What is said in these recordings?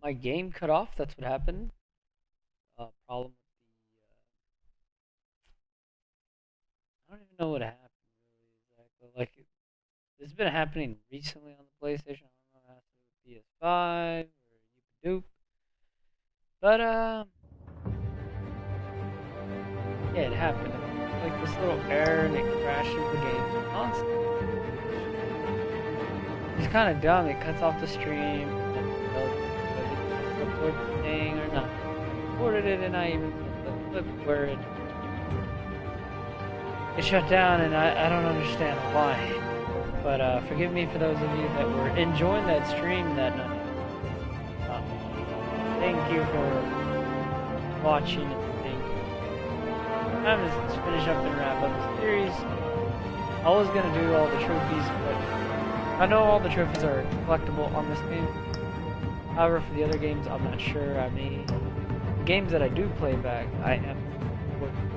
My game cut off. That's what happened. Problem with the. I don't even know what happened really exactly. Like this has been happening recently on the PlayStation. I don't know if it has to do with PS5 or Yoop. But yeah, it happened. It's like this little error and it crashes the game constantly. It's kind of dumb. It cuts off the stream. And tells me whether to report the thing or not. I reported it and I even sent the clip where it shut down, and I don't understand why. But forgive me for those of you that were enjoying that stream that night. Thank you for watching and thank you. Time to just finish up and wrap up the series. I was gonna do all the trophies, but I know all the trophies are collectible on this game. However, for the other games, I'm not sure. I mean, the games that I do play back, I am working.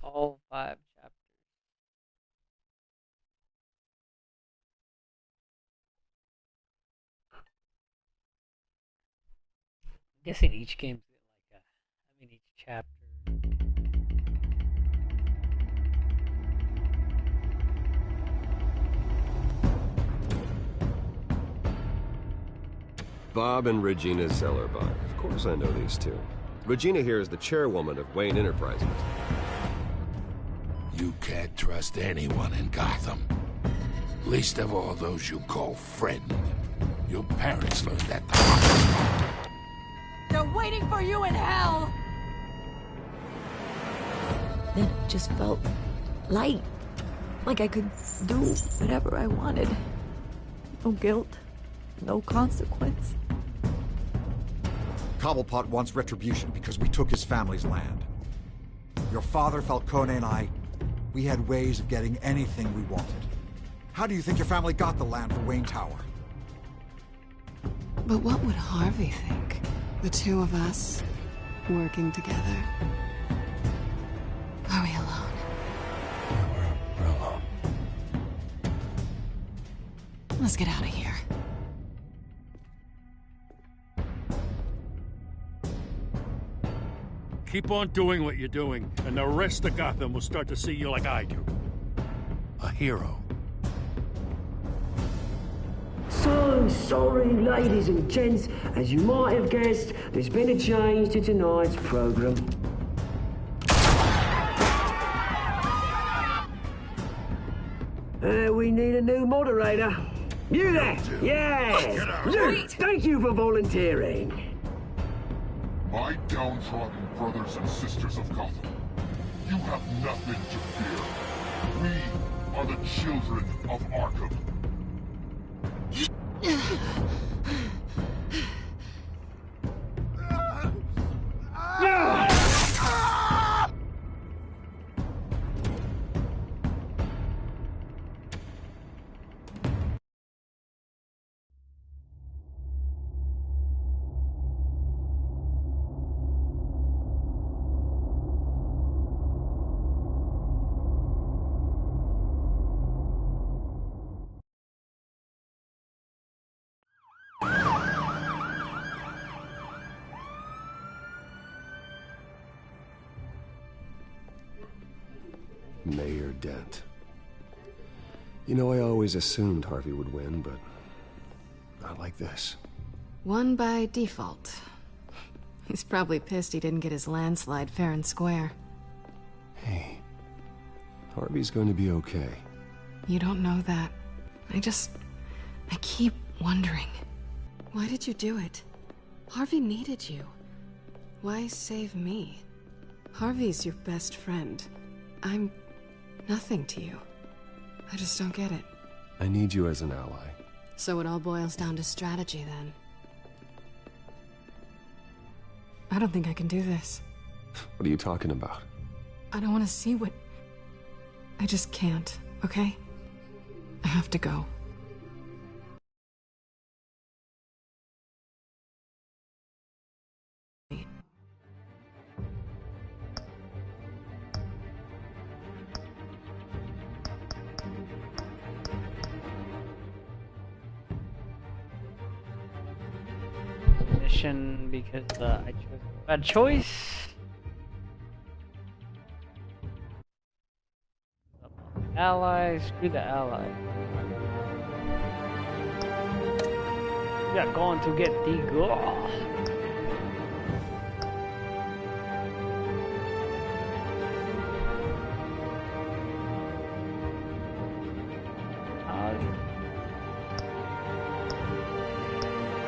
All 5 chapters. I'm guessing each game's like each chapter. Bob and Regina Zellerbach. Of course I know these two. Regina here is the chairwoman of Wayne Enterprises. You can't trust anyone in Gotham. Least of all those you call friend. Your parents learned that the hard way. They're waiting for you in hell! Then it just felt light. Like I could do whatever I wanted. No guilt, no consequence. Cobblepot wants retribution because we took his family's land. Your father, Falcone, and I, we had ways of getting anything we wanted. How do you think your family got the land for Wayne Tower? But what would Harvey think? The two of us, working together. Are we alone? We're alone. Let's get out of here. Keep on doing what you're doing, and the rest of Gotham will start to see you like I do. A hero. So sorry, ladies and gents. As you might have guessed, there's been a change to tonight's program. We need a new moderator. You there? Yeah! You! Thank you for volunteering. My downtrodden brothers and sisters of Gotham, you have nothing to fear. We are the children of Arkham. Mayor Dent. You know, I always assumed Harvey would win, but not like this. Won by default. He's probably pissed he didn't get his landslide fair and square. Hey, Harvey's going to be okay. You don't know that. I keep wondering. Why did you do it? Harvey needed you. Why save me? Harvey's your best friend. I'm nothing to you. I just don't get it. I need you as an ally. So it all boils down to strategy, then. I don't think I can do this. What are you talking about? I don't want to see what... I just can't. okay? I have to go. Mission because I chose a bad choice. Allies, screw the allies. We are going to get the goal.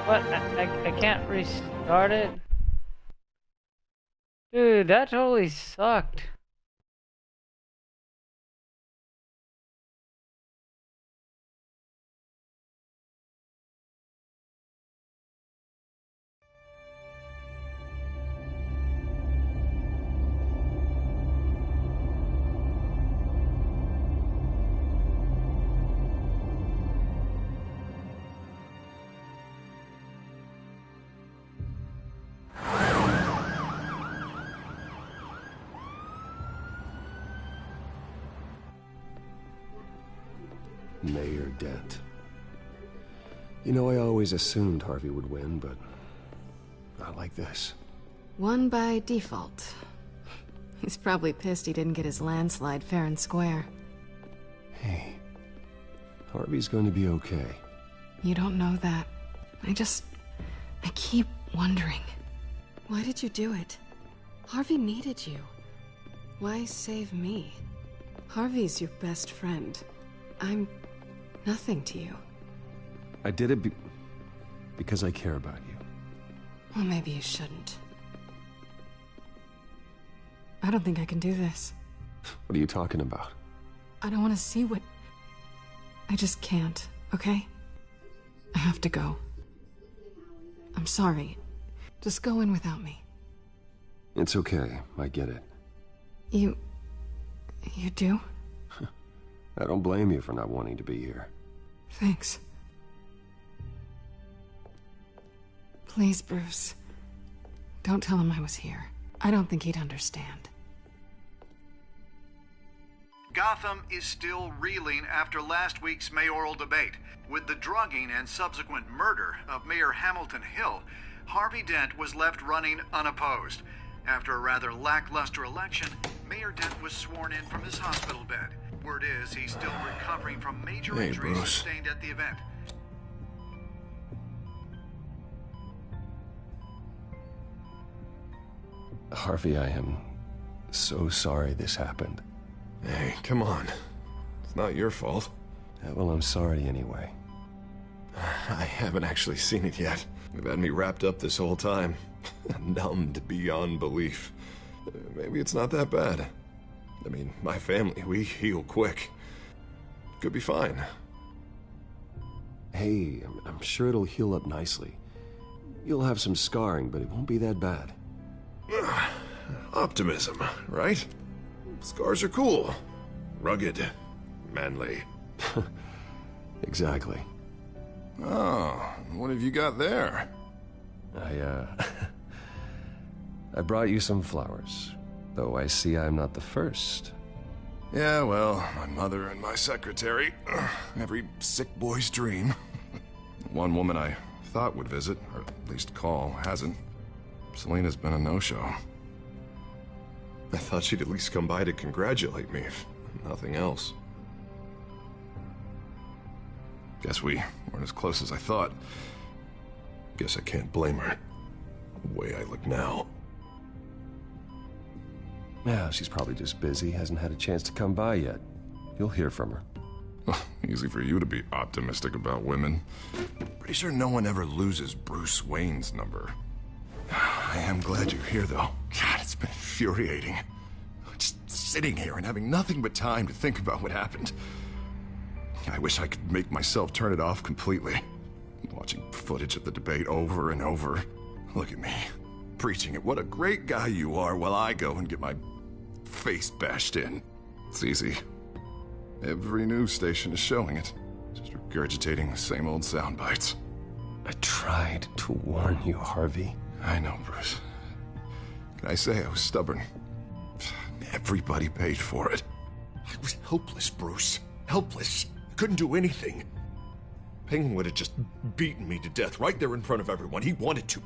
What? I can't restart it? Dude, that totally sucked. Mayor Dent. You know, I always assumed Harvey would win, but not like this. Won by default. He's probably pissed he didn't get his landslide fair and square. Hey, Harvey's going to be okay. You don't know that. I keep wondering. Why did you do it? Harvey needed you. Why save me? Harvey's your best friend. I'm nothing to you. I did it because I care about you. Well, maybe you shouldn't. I don't think I can do this. What are you talking about? I don't want to see what... I just can't, okay? I have to go. I'm sorry. Just go in without me. It's okay. I get it. You do? I don't blame you for not wanting to be here. Thanks. Please, Bruce. Don't tell him I was here. I don't think he'd understand. Gotham is still reeling after last week's mayoral debate. With the drugging and subsequent murder of Mayor Hamilton Hill, Harvey Dent was left running unopposed. After a rather lackluster election, Mayor Dent was sworn in from his hospital bed. Word is he's still recovering from major injuries sustained at the event. Harvey, I am so sorry this happened. Hey, come on. It's not your fault. Yeah, well, I'm sorry anyway. I haven't actually seen it yet. They've had me wrapped up this whole time. Numbed beyond belief. Maybe it's not that bad. I mean, my family, we heal quick. Could be fine. Hey, I'm sure it'll heal up nicely. You'll have some scarring, but it won't be that bad. Optimism, right? Scars are cool. Rugged. Manly. Exactly. Oh, what have you got there? I brought you some flowers. Though I see I'm not the first. Yeah, well, my mother and my secretary. Every sick boy's dream. One woman I thought would visit, or at least call, hasn't. Selena's been a no-show. I thought she'd at least come by to congratulate me, if nothing else. Guess we weren't as close as I thought. Guess I can't blame her. The way I look now. Yeah, she's probably just busy, hasn't had a chance to come by yet. You'll hear from her. Easy for you to be optimistic about women. Pretty sure no one ever loses Bruce Wayne's number. I am glad you're here, though. God, it's been infuriating. Just sitting here and having nothing but time to think about what happened. I wish I could make myself turn it off completely. Watching footage of the debate over and over. Look at me, preaching at what a great guy you are while I go and get my face bashed in. It's easy. Every news station is showing it. Just regurgitating the same old sound bites. I tried to warn you, Harvey. I know, Bruce. Can I say I was stubborn? Everybody paid for it. I was helpless, Bruce. Helpless. Couldn't do anything. Penguin would have just beaten me to death right there in front of everyone. He wanted to.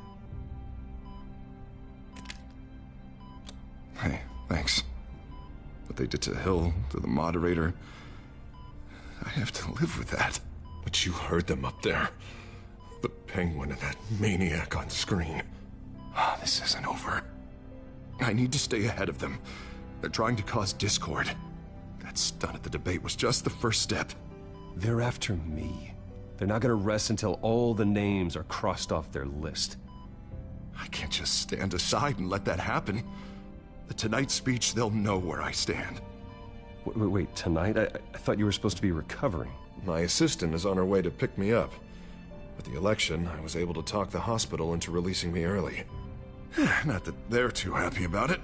Hey, thanks. What they did to Hill, to the moderator, I have to live with that. But you heard them up there. The Penguin and that maniac on screen. This isn't over. I need to stay ahead of them. They're trying to cause discord. That stunt at the debate was just the first step. They're after me. They're not gonna rest until all the names are crossed off their list. I can't just stand aside and let that happen. The Tonight speech, they'll know where I stand. Wait, tonight? I thought you were supposed to be recovering. My assistant is on her way to pick me up. With the election, I was able to talk the hospital into releasing me early. Not that they're too happy about it.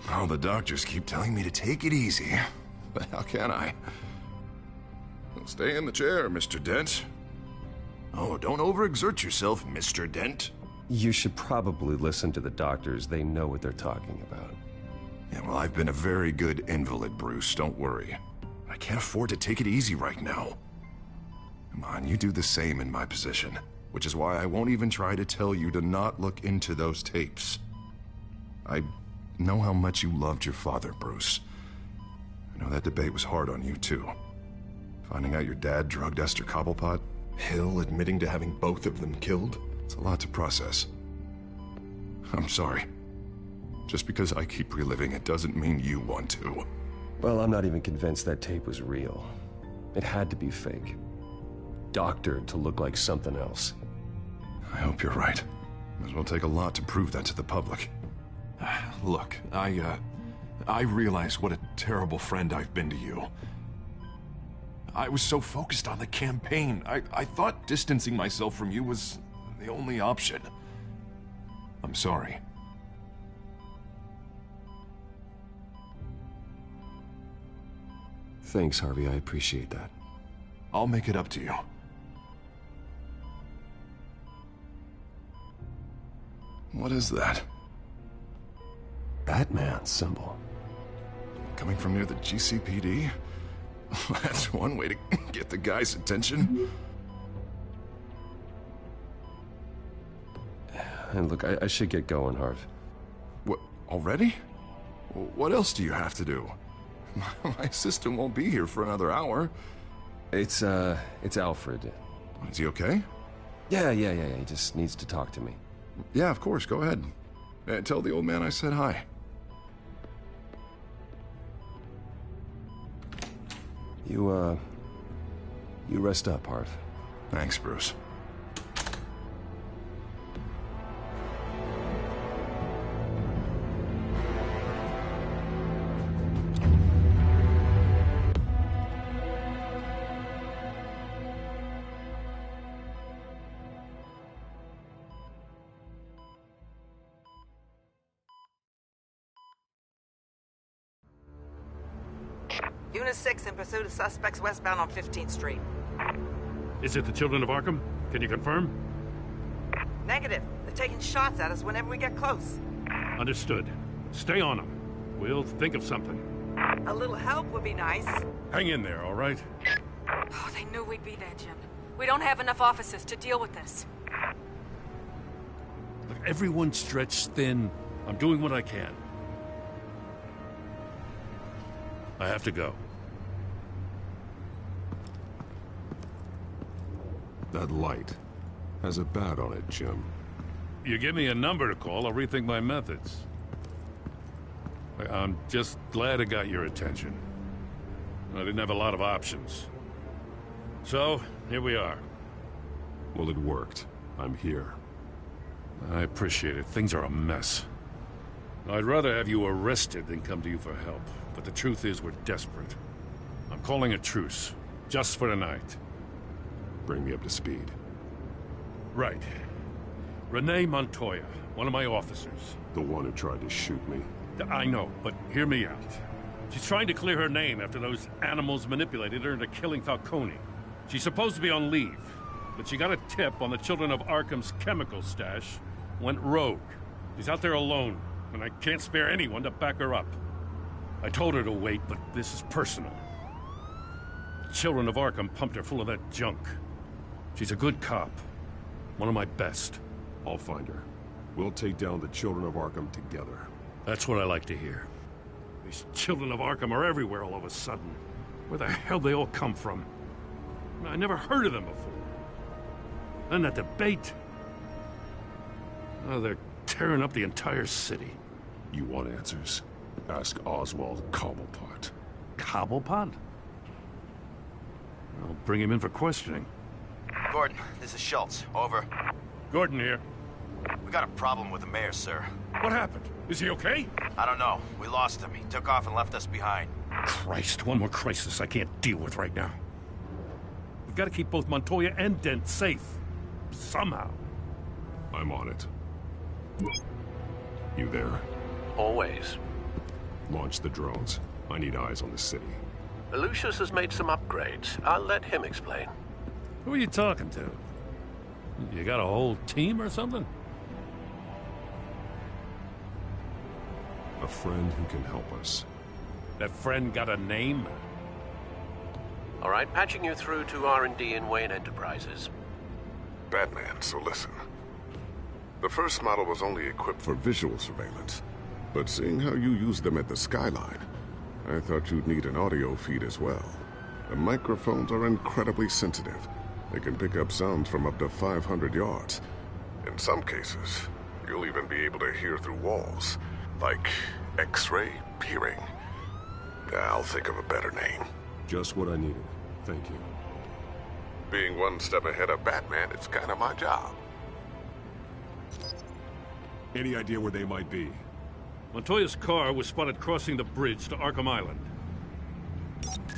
All the doctors keep telling me to take it easy. But how can I? Well, stay in the chair, Mr. Dent. Oh, don't overexert yourself, Mr. Dent. You should probably listen to the doctors. They know what they're talking about. Yeah, well, I've been a very good invalid, Bruce. Don't worry. I can't afford to take it easy right now. Come on, you do the same in my position. Which is why I won't even try to tell you to not look into those tapes. I know how much you loved your father, Bruce. I know that debate was hard on you, too. Finding out your dad drugged Esther Cobblepot, Hill admitting to having both of them killed. It's a lot to process. I'm sorry. Just because I keep reliving it doesn't mean you want to. Well, I'm not even convinced that tape was real. It had to be fake. Doctored to look like something else. I hope you're right. Might as well take a lot to prove that to the public. Look, I realize what a terrible friend I've been to you. I was so focused on the campaign. I thought distancing myself from you was the only option. I'm sorry. Thanks, Harvey. I appreciate that. I'll make it up to you. What is that? Batman symbol. Coming from near the GCPD? That's one way to get the guy's attention. And look, I should get going, Harv. What, already? What else do you have to do? My assistant won't be here for another hour. It's Alfred. Is he okay? Yeah. He just needs to talk to me. Yeah, of course. Go ahead. Tell the old man I said hi. You rest up, Harv. Thanks, Bruce. Unit 6 in pursuit of suspects westbound on 15th Street. Is it the Children of Arkham? Can you confirm? Negative. They're taking shots at us whenever we get close. Understood. Stay on them. We'll think of something. A little help would be nice. Hang in there, all right? Oh, they knew we'd be there, Jim. We don't have enough officers to deal with this. Look, everyone's stretched thin. I'm doing what I can. I have to go. That light has a bat on it, Jim. You give me a number to call, I'll rethink my methods. I'm just glad it got your attention. I didn't have a lot of options. So, here we are. Well, it worked. I'm here. I appreciate it. Things are a mess. I'd rather have you arrested than come to you for help. But the truth is, we're desperate. I'm calling a truce. Just for tonight. Bring me up to speed. Right. Renee Montoya, one of my officers. The one who tried to shoot me. I know, but hear me out. She's trying to clear her name after those animals manipulated her into killing Falcone. She's supposed to be on leave, but she got a tip on the Children of Arkham's chemical stash, went rogue. She's out there alone, and I can't spare anyone to back her up. I told her to wait, but this is personal. The Children of Arkham pumped her full of that junk. She's a good cop. One of my best. I'll find her. We'll take down the Children of Arkham together. That's what I like to hear. These Children of Arkham are everywhere all of a sudden. Where the hell they all come from? I never heard of them before. And that debate. Oh, they're tearing up the entire city. You want answers? Ask Oswald Cobblepot. Cobblepot? I'll bring him in for questioning. Gordon, this is Schultz. Over. Gordon here. We got a problem with the mayor, sir. What happened? Is he okay? I don't know. We lost him. He took off and left us behind. Christ, one more crisis I can't deal with right now. We've got to keep both Montoya and Dent safe. Somehow. I'm on it. You there? Always. Launch the drones. I need eyes on the city. Lucius has made some upgrades. I'll let him explain. Who are you talking to? You got a whole team or something? A friend who can help us. That friend got a name? All right, patching you through to R&D in Wayne Enterprises. Batman, so listen. The first model was only equipped for visual surveillance, but seeing how you use them at the Skyline, I thought you'd need an audio feed as well. The microphones are incredibly sensitive. They can pick up sounds from up to 500 yards. In some cases, you'll even be able to hear through walls, like X-ray peering. I'll think of a better name. Just what I needed. Thank you. Being one step ahead of Batman, it's kind of my job. Any idea where they might be? Montoya's car was spotted crossing the bridge to Arkham Island.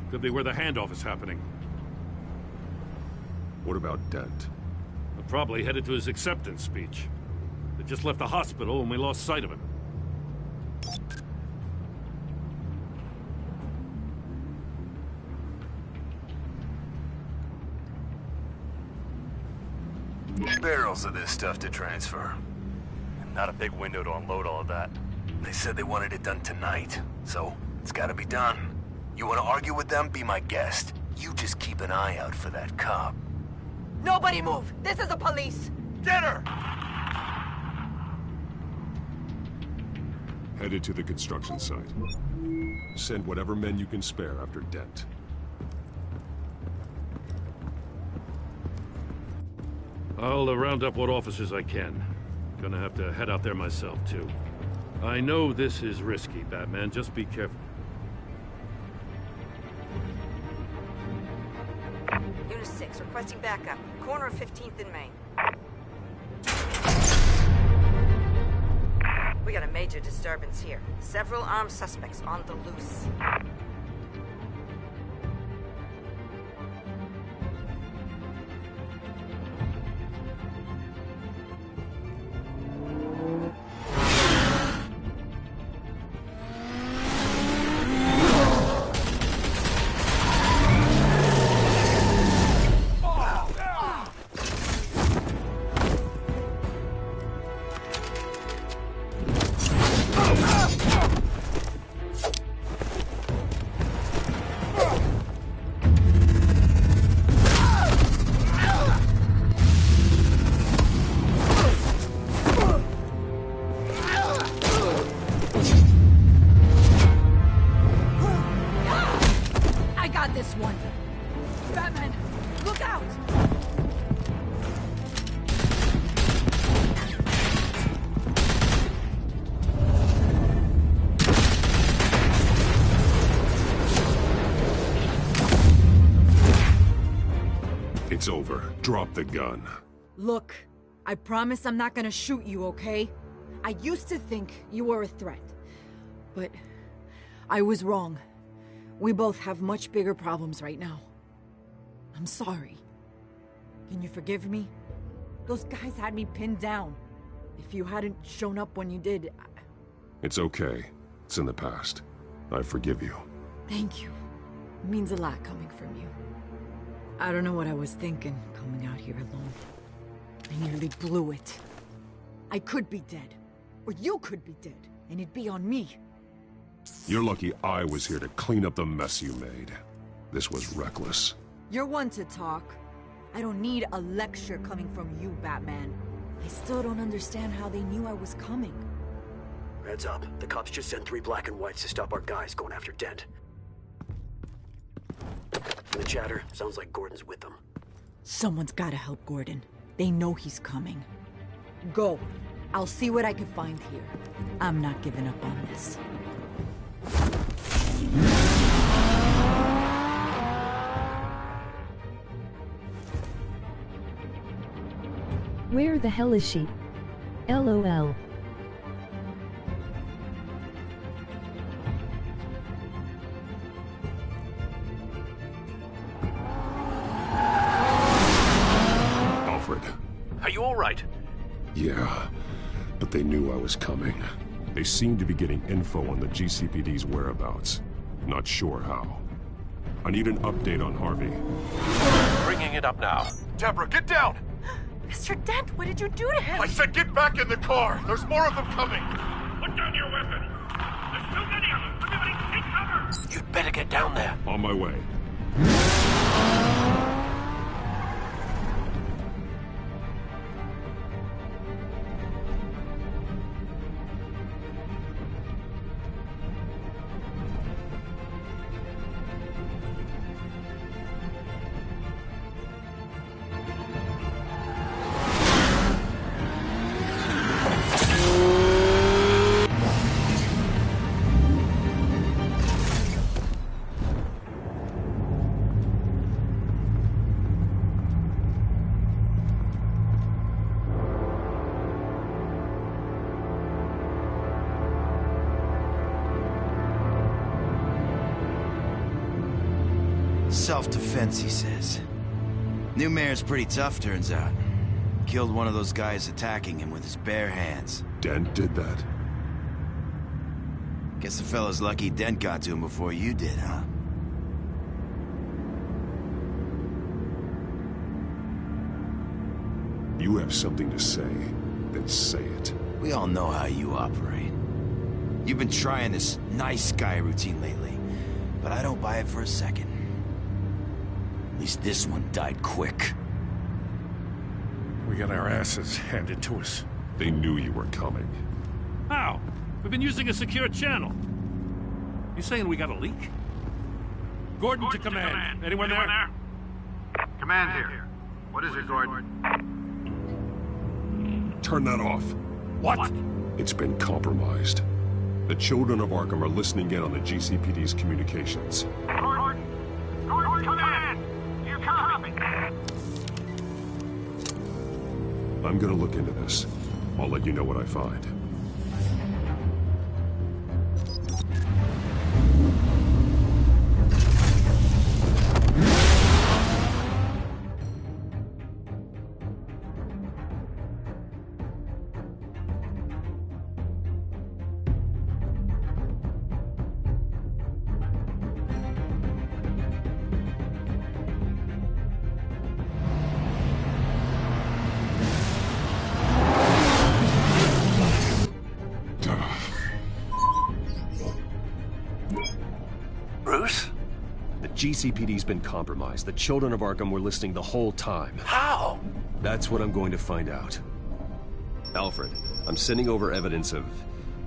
Could be where the handoff is happening. What about Dent? They're probably headed to his acceptance speech. They just left the hospital and we lost sight of him. Barrels of this stuff to transfer. And not a big window to unload all of that. They said they wanted it done tonight, so it's gotta be done. You wanna argue with them? Be my guest. You just keep an eye out for that cop. Nobody move! This is the police! Get her! Headed to the construction site. Send whatever men you can spare after Dent. I'll round up what officers I can. Gonna have to head out there myself, too. I know this is risky, Batman. Just be careful. Unit 6, requesting backup. Corner of 15th and Main. We got a major disturbance here. Several armed suspects on the loose. It's over. Drop the gun. Look, I promise I'm not gonna shoot you, okay? I used to think you were a threat, but I was wrong. We both have much bigger problems right now. I'm sorry. Can you forgive me? Those guys had me pinned down. If you hadn't shown up when you did, It's okay. It's in the past. I forgive you. Thank you. It means a lot coming from you. I don't know what I was thinking, coming out here alone. I nearly blew it. I could be dead. Or you could be dead, and it'd be on me. You're lucky I was here to clean up the mess you made. This was reckless. You're one to talk. I don't need a lecture coming from you, Batman. I still don't understand how they knew I was coming. Heads up. The cops just sent 3 black and whites to stop our guys going after Dent. The chatter sounds like Gordon's with them. Someone's gotta help Gordon. They know he's coming. Go. I'll see what I can find here. I'm not giving up on this. Where the hell is she? LOL. Alfred. Are you all right? Yeah, but they knew I was coming. They seem to be getting info on the GCPD's whereabouts. Not sure how. I need an update on Harvey. Bringing it up now. Deborah, get down! Mr. Dent, what did you do to him? I said get back in the car! There's more of them coming! Put down your weapon! There's too many of them! Everybody take cover! You'd better get down there. On my way. Self-defense, he says. New mayor's pretty tough, turns out. Killed one of those guys attacking him with his bare hands. Dent did that? Guess the fella's lucky Dent got to him before you did, huh? You have something to say, then say it. We all know how you operate. You've been trying this nice guy routine lately, but I don't buy it for a second. At least this one died quick. We got our asses handed to us. They knew you were coming. How? We've been using a secure channel. You saying we got a leak? Gordon to command. Anyone there? Command here. What is it, Gordon? Turn that off. What? It's been compromised. The children of Arkham are listening in on the GCPD's communications. Gordon, come in! You copy? I'm gonna look into this. I'll let you know what I find. GCPD's been compromised. The children of Arkham were listening the whole time. How? That's what I'm going to find out. Alfred, I'm sending over evidence of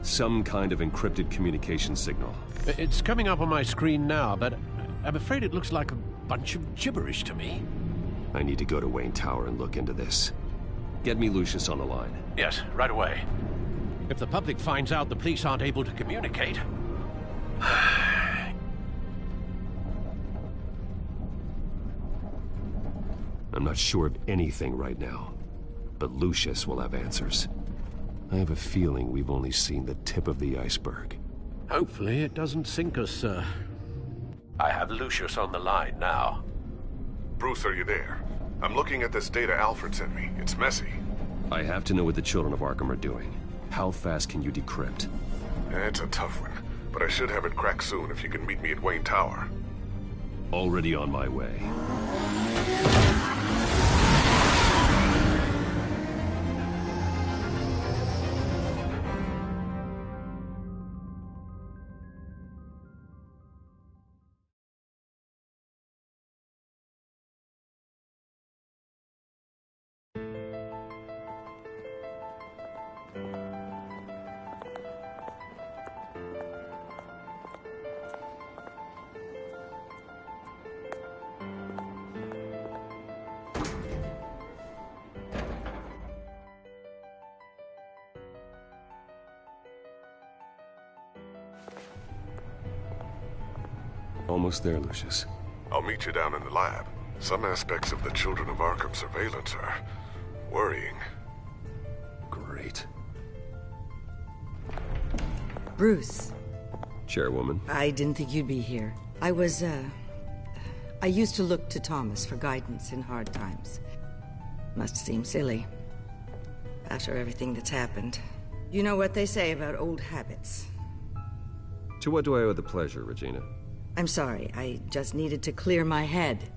some kind of encrypted communication signal. It's coming up on my screen now, but I'm afraid it looks like a bunch of gibberish to me. I need to go to Wayne Tower and look into this. Get me Lucius on the line. Yes, right away. If the public finds out the police aren't able to communicate... I'm not sure of anything right now, but Lucius will have answers. I have a feeling we've only seen the tip of the iceberg. Hopefully it doesn't sink us, sir. I have Lucius on the line now. Bruce, are you there? I'm looking at this data Alfred sent me. It's messy. I have to know what the children of Arkham are doing. How fast can you decrypt? It's a tough one. but I should have it cracked soon if you can meet me at Wayne Tower. Already on my way. Almost there, Lucius. I'll meet you down in the lab. Some aspects of the Children of Arkham surveillance are worrying. Great. Bruce. Chairwoman. I didn't think you'd be here. I used to look to Thomas for guidance in hard times. Must seem silly. After everything that's happened. You know what they say about old habits. To what do I owe the pleasure, Regina? I'm sorry, I just needed to clear my head.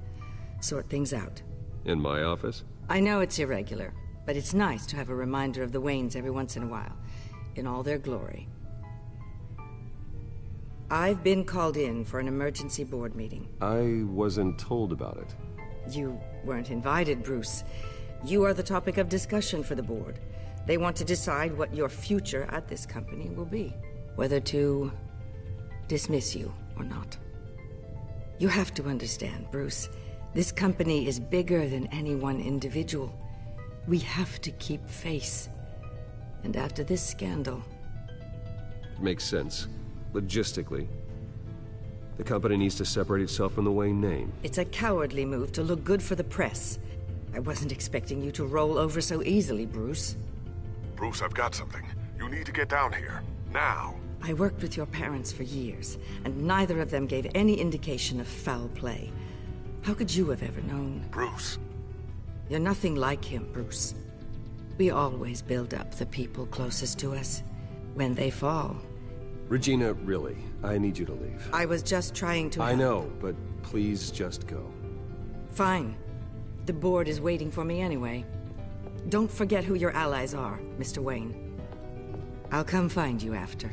Sort things out. In my office? I know it's irregular, but it's nice to have a reminder of the Waynes every once in a while. In all their glory. I've been called in for an emergency board meeting. I wasn't told about it. You weren't invited, Bruce. You are the topic of discussion for the board. They want to decide what your future at this company will be. Whether to dismiss you or not. You have to understand, Bruce. This company is bigger than any one individual. We have to keep face. And after this scandal... It makes sense. Logistically. The company needs to separate itself from the Wayne name. It's a cowardly move to look good for the press. I wasn't expecting you to roll over so easily, Bruce. Bruce, I've got something. You need to get down here. Now. I worked with your parents for years, and neither of them gave any indication of foul play. How could you have ever known? Bruce. You're nothing like him, Bruce. We always build up the people closest to us. When they fall... Regina, really, I need you to leave. I was just trying to... I know, but please just go. Fine. The board is waiting for me anyway. Don't forget who your allies are, Mr. Wayne. I'll come find you after.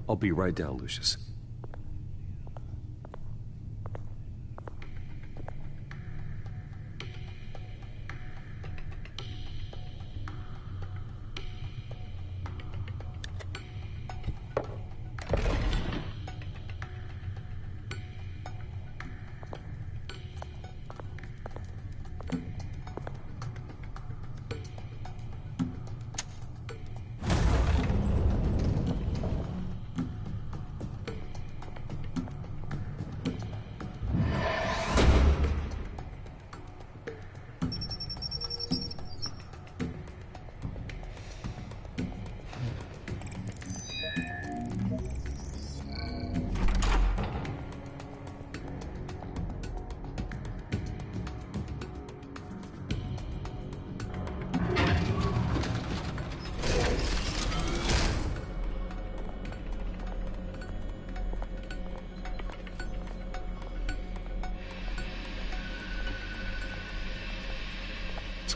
I'll be right down, Lucius.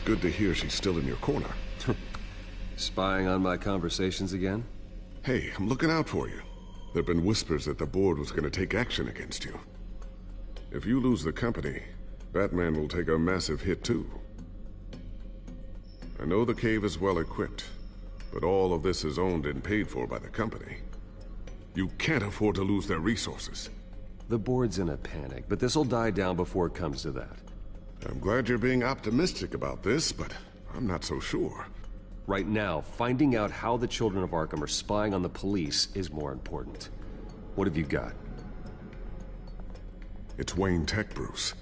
Good to hear she's still in your corner. Spying on my conversations again? Hey, I'm looking out for you. There've been whispers that the board was going to take action against you. If you lose the company, Batman will take a massive hit too. I know the cave is well equipped, but all of this is owned and paid for by the company. You can't afford to lose their resources. The board's in a panic, but this'll die down before it comes to that. I'm glad you're being optimistic about this, but I'm not so sure. Right now, finding out how the Children of Arkham are spying on the police is more important. What have you got? It's Wayne Tech, Bruce.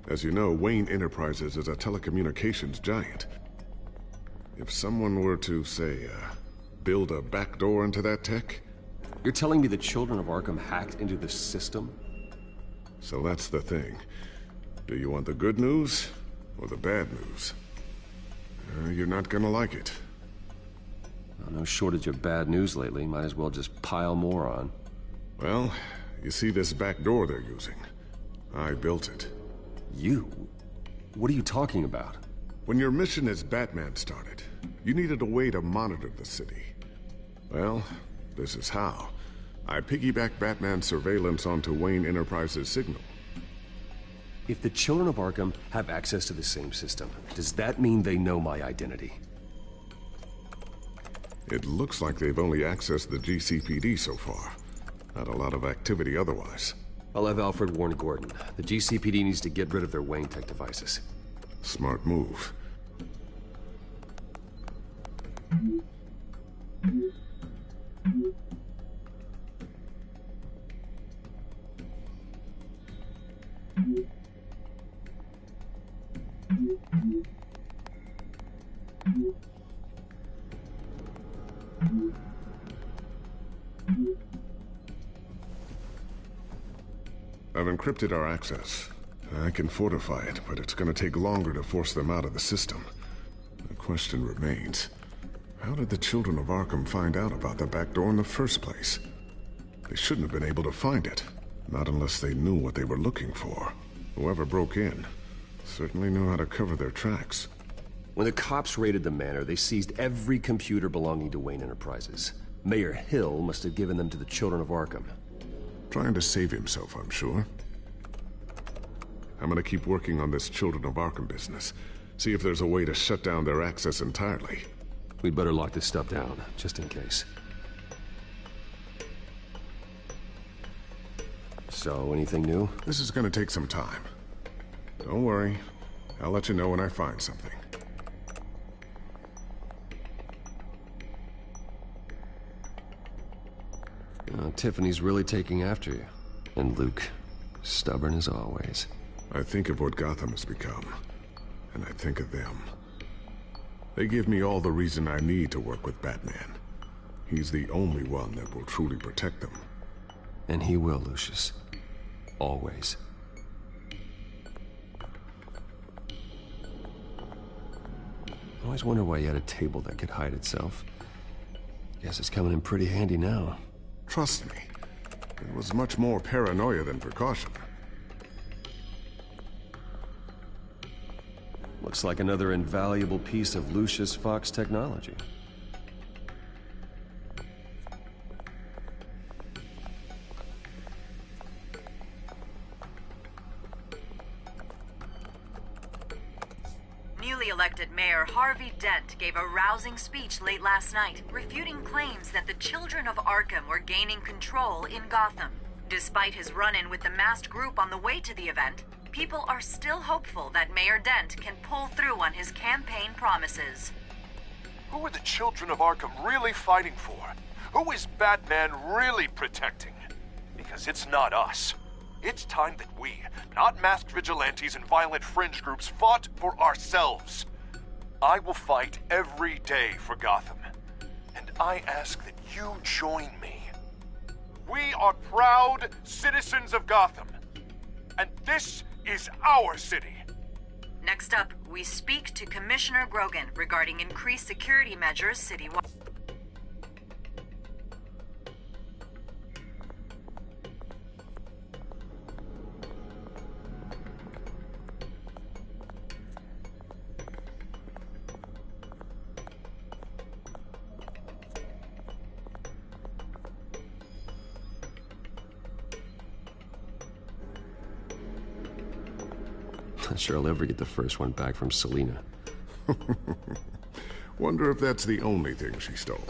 As you know, Wayne Enterprises is a telecommunications giant. If someone were to, say, build a backdoor into that tech... You're telling me the Children of Arkham hacked into the system? So that's the thing. Do you want the good news, or the bad news? You're not gonna like it. Well, no shortage of bad news lately. Might as well just pile more on. Well, you see this back door they're using? I built it. You? What are you talking about? When your mission as Batman started, you needed a way to monitor the city. Well, this is how. I piggybacked Batman's surveillance onto Wayne Enterprises' signal. If the children of Arkham have access to the same system, does that mean they know my identity? It looks like they've only accessed the GCPD so far. Not a lot of activity otherwise. I'll have Alfred warn Gordon. The GCPD needs to get rid of their Wayne Tech devices. Smart move. I've encrypted our access. I can fortify it, but it's gonna take longer to force them out of the system. The question remains, how did the children of Arkham find out about the back door in the first place? They shouldn't have been able to find it, not unless they knew what they were looking for. Whoever broke in certainly knew how to cover their tracks. When the cops raided the manor, they seized every computer belonging to Wayne Enterprises. Mayor Hill must have given them to the children of Arkham. Trying to save himself, I'm sure. I'm gonna keep working on this Children of Arkham business. See if there's a way to shut down their access entirely. We'd better lock this stuff down, just in case. So, anything new? This is gonna take some time. Don't worry. I'll let you know when I find something. Tiffany's really taking after you. And Luke, stubborn as always. I think of what Gotham has become, and I think of them. They give me all the reason I need to work with Batman. He's the only one that will truly protect them. And he will, Lucius. Always. I always wonder why you had a table that could hide itself. Guess it's coming in pretty handy now. Trust me, it was much more paranoia than precaution. Looks like another invaluable piece of Lucius Fox technology. Newly elected Mayor Harvey Dent gave a rousing speech late last night, refuting claims that the children of Arkham were gaining control in Gotham. Despite his run-in with the masked group on the way to the event, people are still hopeful that Mayor Dent can pull through on his campaign promises. Who are the children of Arkham really fighting for? Who is Batman really protecting? Because it's not us. It's time that we, not masked vigilantes and violent fringe groups, fought for ourselves. I will fight every day for Gotham. And I ask that you join me. We are proud citizens of Gotham. And this is our city. Next up, we speak to Commissioner Grogan regarding increased security measures citywide. Not sure I'll ever get the first one back from Selina. Wonder if that's the only thing she stole.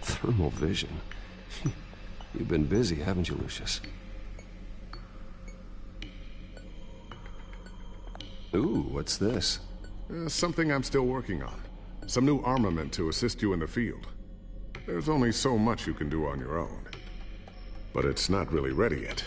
Thermal vision. You've been busy, haven't you, Lucius? Ooh, what's this? Something I'm still working on. Some new armament to assist you in the field. There's only so much you can do on your own. But it's not really ready yet.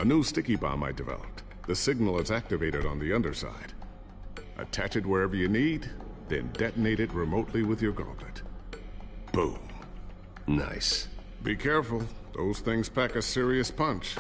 A new sticky bomb I developed. The signal is activated on the underside. Attach it wherever you need, then detonate it remotely with your gauntlet. Boom. Nice. Be careful. Those things pack a serious punch.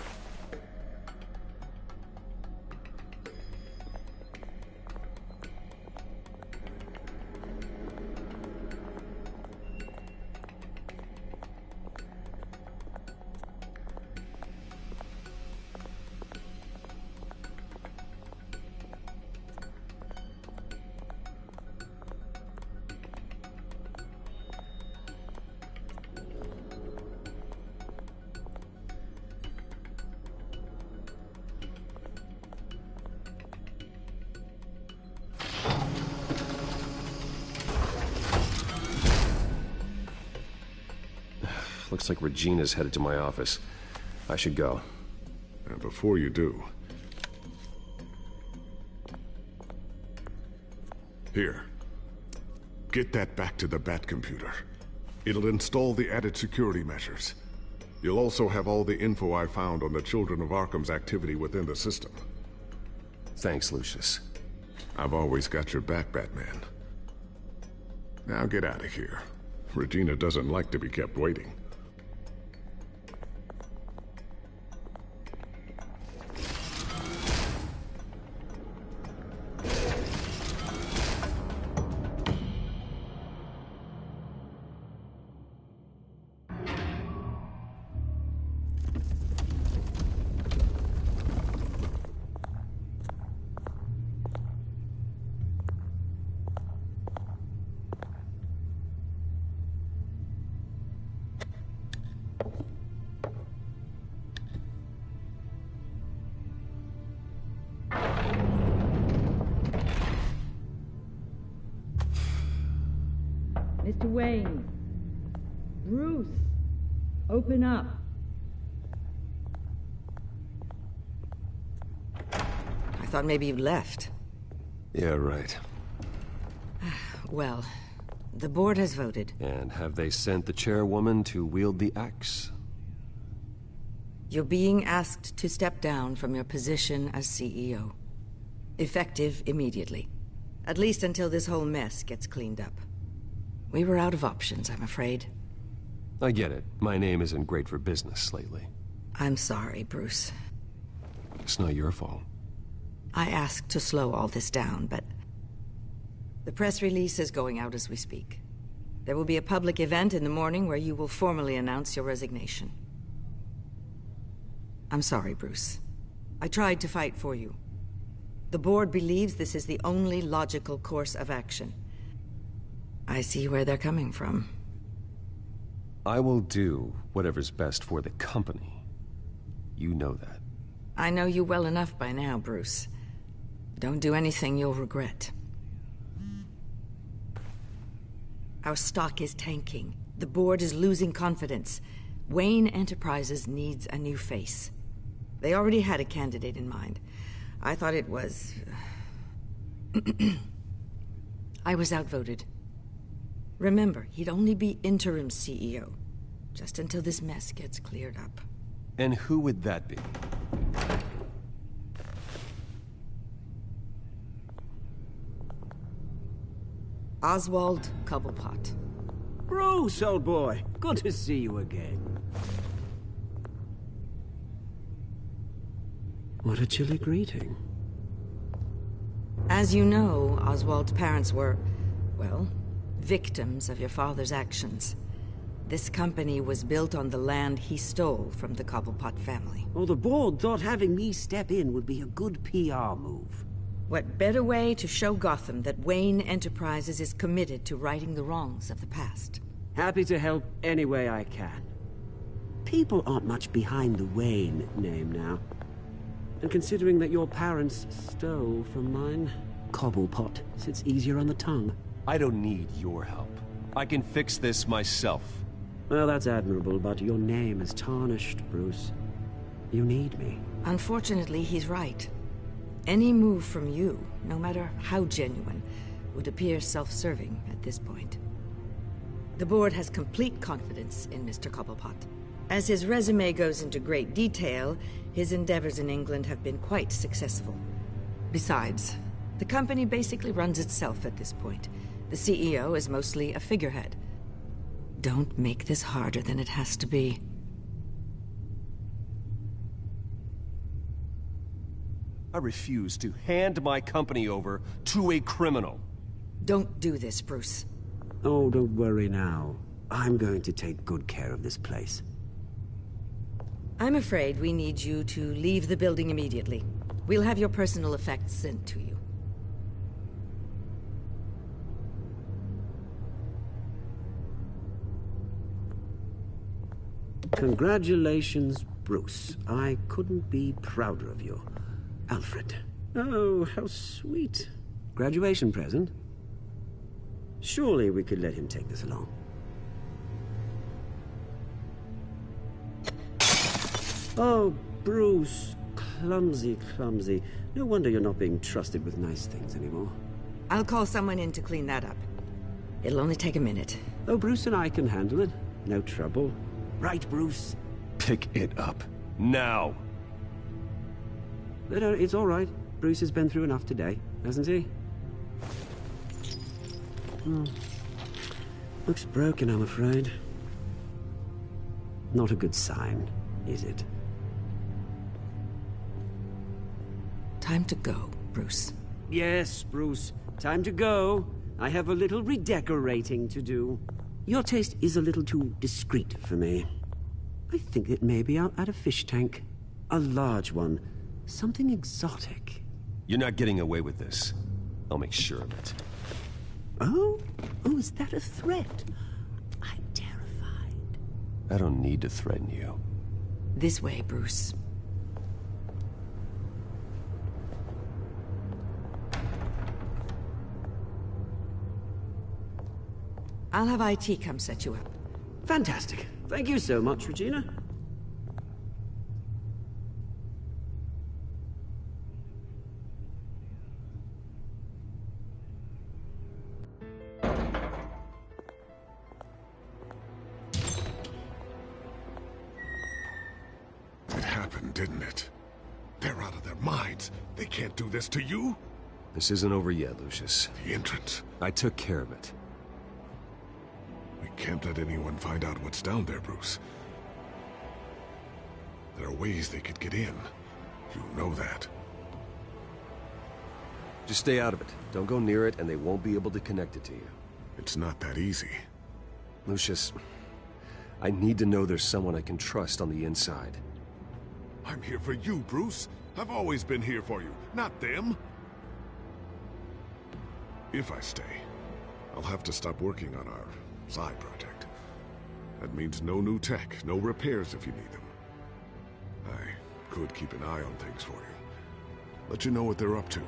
Looks like Regina's headed to my office. I should go. And before you do... Here. Get that back to the Bat computer. It'll install the added security measures. You'll also have all the info I found on the Children of Arkham's activity within the system. Thanks, Lucius. I've always got your back, Batman. Now get out of here. Regina doesn't like to be kept waiting. Mr. Wayne. Bruce. Open up. I thought maybe you'd left. Yeah, right. Well, the board has voted. And have they sent the chairwoman to wield the axe? You're being asked to step down from your position as CEO. Effective immediately. At least until this whole mess gets cleaned up. We were out of options, I'm afraid. I get it. My name isn't great for business lately. I'm sorry, Bruce. It's not your fault. I asked to slow all this down, but... The press release is going out as we speak. There will be a public event in the morning where you will formally announce your resignation. I'm sorry, Bruce. I tried to fight for you. The board believes this is the only logical course of action. I see where they're coming from. I will do whatever's best for the company. You know that. I know you well enough by now, Bruce. Don't do anything you'll regret. Our stock is tanking. The board is losing confidence. Wayne Enterprises needs a new face. They already had a candidate in mind. I thought it was... I was outvoted. Remember, he'd only be interim CEO, just until this mess gets cleared up. And who would that be? Oswald Cobblepot. Bruce, old boy. Good to see you again. What a chilly greeting. As you know, Oswald's parents were, well, victims of your father's actions. This company was built on the land he stole from the Cobblepot family. Well, the board thought having me step in would be a good PR move. What better way to show Gotham that Wayne Enterprises is committed to righting the wrongs of the past? Happy to help any way I can. People aren't much behind the Wayne name now. And considering that your parents stole from mine, Cobblepot sits easier on the tongue. I don't need your help. I can fix this myself. Well, that's admirable, but your name is tarnished, Bruce. You need me. Unfortunately, he's right. Any move from you, no matter how genuine, would appear self-serving at this point. The board has complete confidence in Mr. Cobblepot. As his resume goes into great detail, his endeavors in England have been quite successful. Besides, the company basically runs itself at this point. The CEO is mostly a figurehead. Don't make this harder than it has to be. I refuse to hand my company over to a criminal. Don't do this, Bruce. Oh, don't worry now. I'm going to take good care of this place. I'm afraid we need you to leave the building immediately. We'll have your personal effects sent to you. Congratulations, Bruce. I couldn't be prouder of you. Alfred. Oh, how sweet. Graduation present? Surely we could let him take this along. Oh, Bruce. Clumsy, clumsy. No wonder you're not being trusted with nice things anymore. I'll call someone in to clean that up. It'll only take a minute. Oh, Bruce and I can handle it. No trouble. Right, Bruce? Pick it up. Now! But, it's all right. Bruce has been through enough today, hasn't he? Looks broken, I'm afraid. Not a good sign, is it? Time to go, Bruce. Yes, Bruce. Time to go. I have a little redecorating to do. Your taste is a little too discreet for me. I think that maybe I'll add a fish tank. A large one. Something exotic. You're not getting away with this. I'll make sure of it. Oh? Oh, is that a threat? I'm terrified. I don't need to threaten you. This way, Bruce. I'll have IT come set you up. Fantastic. Thank you so much, Regina. It happened, didn't it? They're out of their minds. They can't do this to you. This isn't over yet, Lucius. The entrance. I took care of it. We can't let anyone find out what's down there, Bruce. There are ways they could get in. You know that. Just stay out of it. Don't go near it, and they won't be able to connect it to you. It's not that easy. Lucius, I need to know there's someone I can trust on the inside. I'm here for you, Bruce. I've always been here for you, not them. If I stay, I'll have to stop working on our side project. That means no new tech, no repairs if you need them. I could keep an eye on things for you. Let you know what they're up to.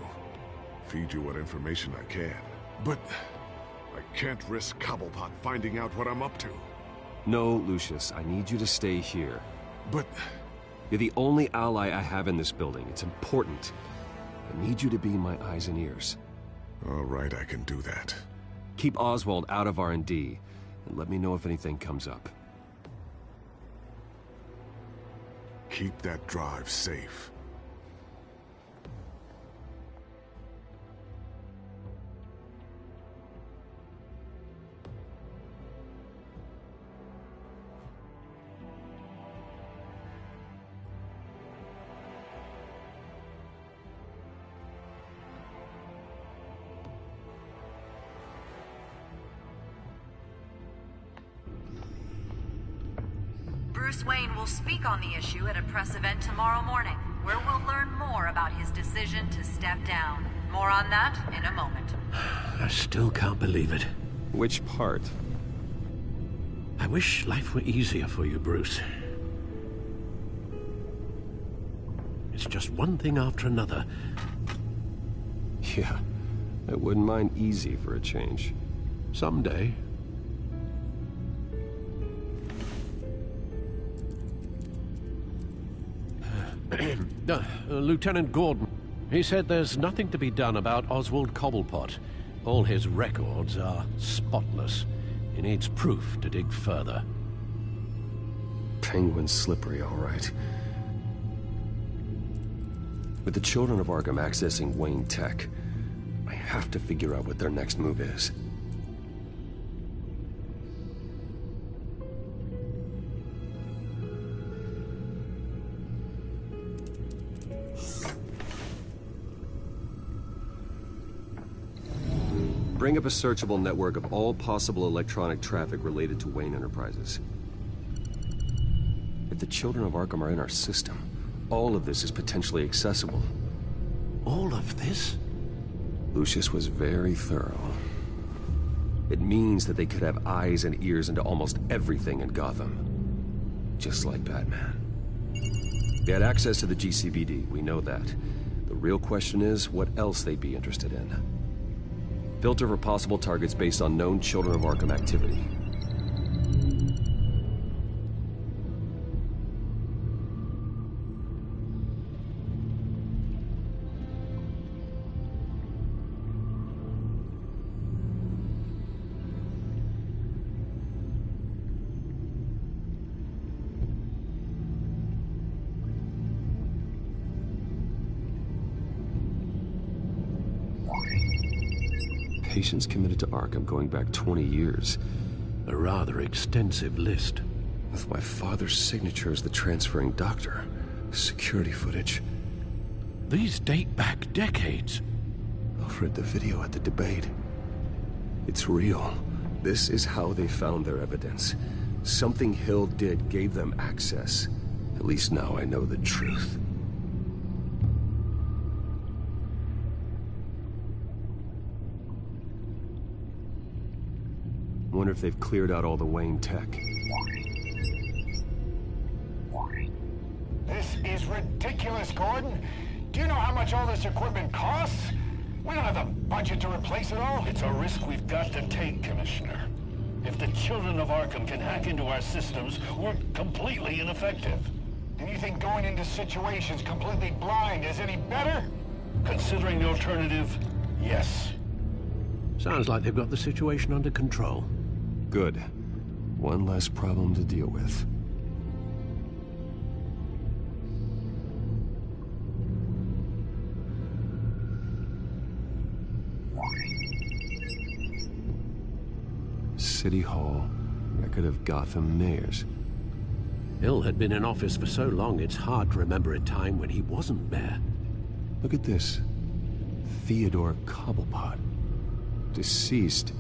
Feed you what information I can. But I can't risk Cobblepot finding out what I'm up to. No, Lucius, I need you to stay here. But you're the only ally I have in this building. It's important. I need you to be my eyes and ears. All right, I can do that. Keep Oswald out of R&D, and let me know if anything comes up. Keep that drive safe. Bruce Wayne will speak on the issue at a press event tomorrow morning, where we'll learn more about his decision to step down. More on that in a moment. I still can't believe it. Which part? I wish life were easier for you, Bruce. It's just one thing after another. Yeah, I wouldn't mind easy for a change. Someday. Lieutenant Gordon, he said there's nothing to be done about Oswald Cobblepot. All his records are spotless. He needs proof to dig further. Penguin's slippery, all right. With the children of Arkham accessing Wayne Tech, I have to figure out what their next move is. Bring up a searchable network of all possible electronic traffic related to Wayne Enterprises. If the children of Arkham are in our system, all of this is potentially accessible. All of this? Lucius was very thorough. It means that they could have eyes and ears into almost everything in Gotham. Just like Batman. They had access to the GCPD, we know that. The real question is, what else they'd be interested in. Filter for possible targets based on known Children of Arkham activity. Patients committed to Arkham going back 20 years. A rather extensive list. With my father's signature as the transferring doctor. Security footage. These date back decades. I've read the video at the debate. It's real. This is how they found their evidence. Something Hill did gave them access. At least now I know the truth. Wonder if they've cleared out all the Wayne tech. This is ridiculous, Gordon. Do you know how much all this equipment costs? We don't have the budget to replace it all. It's a risk we've got to take, Commissioner. If the children of Arkham can hack into our systems, we're completely ineffective. And you think going into situations completely blind is any better? Considering the alternative, yes. Sounds like they've got the situation under control. Good. One less problem to deal with. City Hall, record of Gotham mayors. Hill had been in office for so long, it's hard to remember a time when he wasn't mayor. Look at this. Theodore Cobblepot. Deceased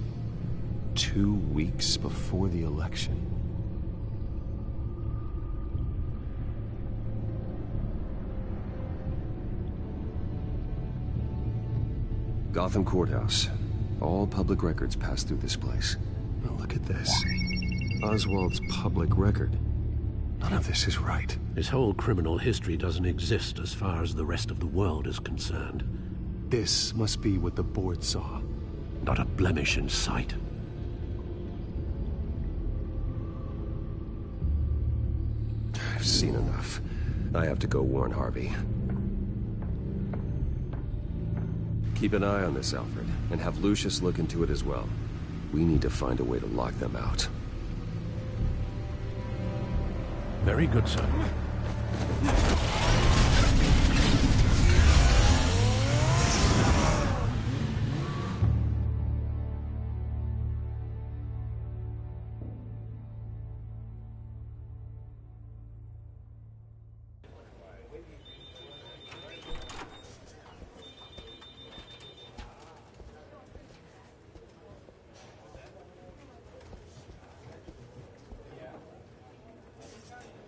2 weeks before the election. Gotham Courthouse. All public records pass through this place. Now look at this. Oswald's public record. None of this is right. His whole criminal history doesn't exist as far as the rest of the world is concerned. This must be what the board saw. Not a blemish in sight. I've seen enough. I have to go warn Harvey. Keep an eye on this, Alfred, and have Lucius look into it as well. We need to find a way to lock them out. Very good, sir.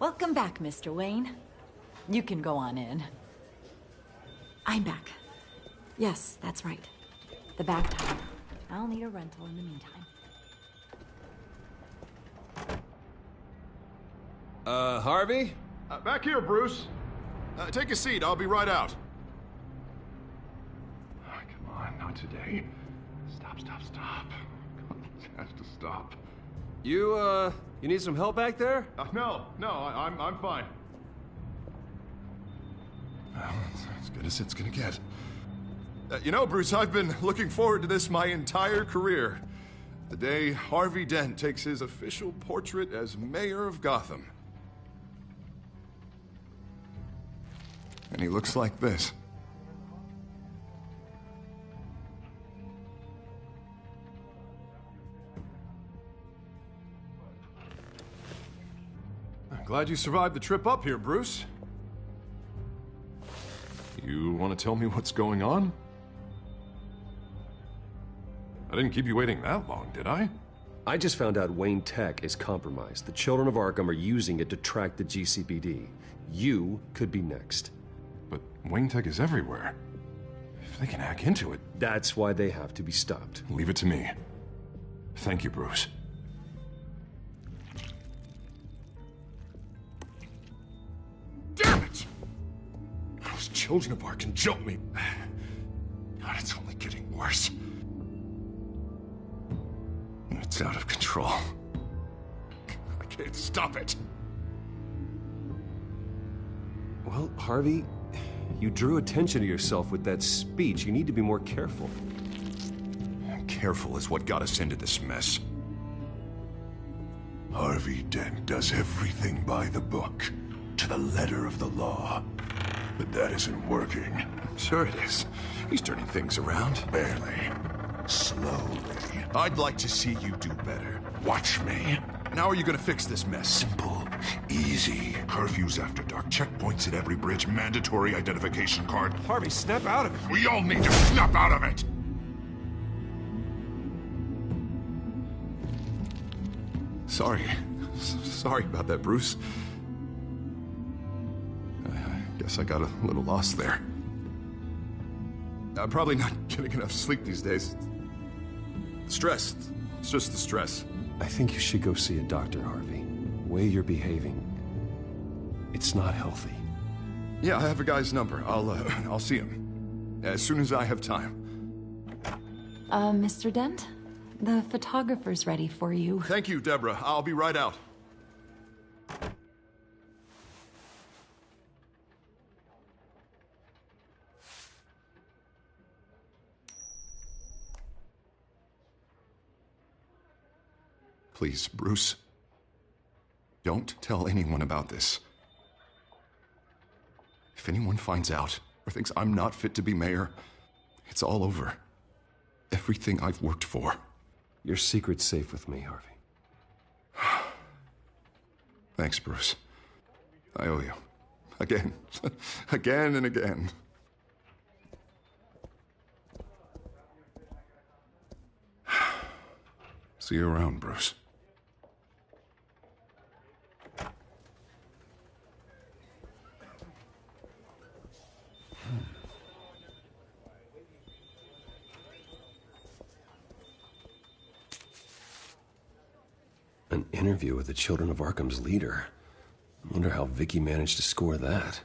Welcome back, Mr. Wayne. You can go on in. I'm back. Yes, that's right. The back tire. I'll need a rental in the meantime. Harvey? Back here, Bruce. Take a seat. I'll be right out. Oh, come on, not today. Stop. It has to stop. You need some help back there? No, I'm fine. Well, it's as good as it's gonna get. You know, Bruce, I've been looking forward to this my entire career. The day Harvey Dent takes his official portrait as mayor of Gotham. And he looks like this. I'm glad you survived the trip up here, Bruce. You want to tell me what's going on? I didn't keep you waiting that long, did I? I just found out Wayne Tech is compromised. The Children of Arkham are using it to track the GCPD. You could be next. But Wayne Tech is everywhere. If they can hack into it... That's why they have to be stopped. Leave it to me. Thank you, Bruce. Damn it! Those Children of Arkham jumped me. God, it's only getting worse. It's out of control. I can't stop it. Well, Harvey, you drew attention to yourself with that speech. You need to be more careful. Careful is what got us into this mess. Harvey Dent does everything by the book, to the letter of the law. But that isn't working. Sure it is. He's turning things around. Barely. Slowly. I'd like to see you do better. Watch me. And how are you gonna fix this mess? Simple. Easy. Curfews after dark. Checkpoints at every bridge. Mandatory identification card. Harvey, snap out of it. We all need to snap out of it! Sorry. Sorry about that, Bruce. I guess I got a little lost there. I'm probably not getting enough sleep these days. Stress. It's just the stress. I think you should go see a doctor, Harvey. The way you're behaving, it's not healthy. Yeah, I have a guy's number. I'll see him as soon as I have time. Mr. Dent? The photographer's ready for you. Thank you, Deborah. I'll be right out. Please, Bruce. Don't tell anyone about this. If anyone finds out or thinks I'm not fit to be mayor, it's all over. Everything I've worked for. Your secret's safe with me, Harvey. Thanks, Bruce. I owe you. Again. Again and again. See you around, Bruce. An interview with the Children of Arkham's leader. I wonder how Vicky managed to score that.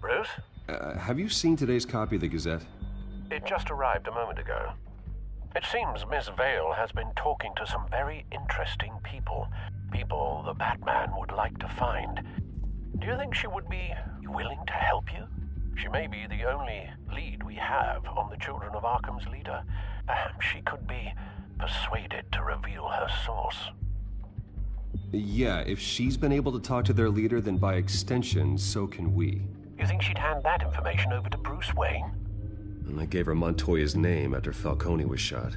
Bruce? Have you seen today's copy of the Gazette? It just arrived a moment ago. It seems Miss Vale has been talking to some very interesting people. People the Batman would like to find. Do you think she would be willing to help you? She may be the only lead we have on the Children of Arkham's leader. Perhaps she could be persuaded to reveal her source. Yeah, if she's been able to talk to their leader, then by extension, so can we. You think she'd hand that information over to Bruce Wayne? And I gave her Montoya's name after Falcone was shot.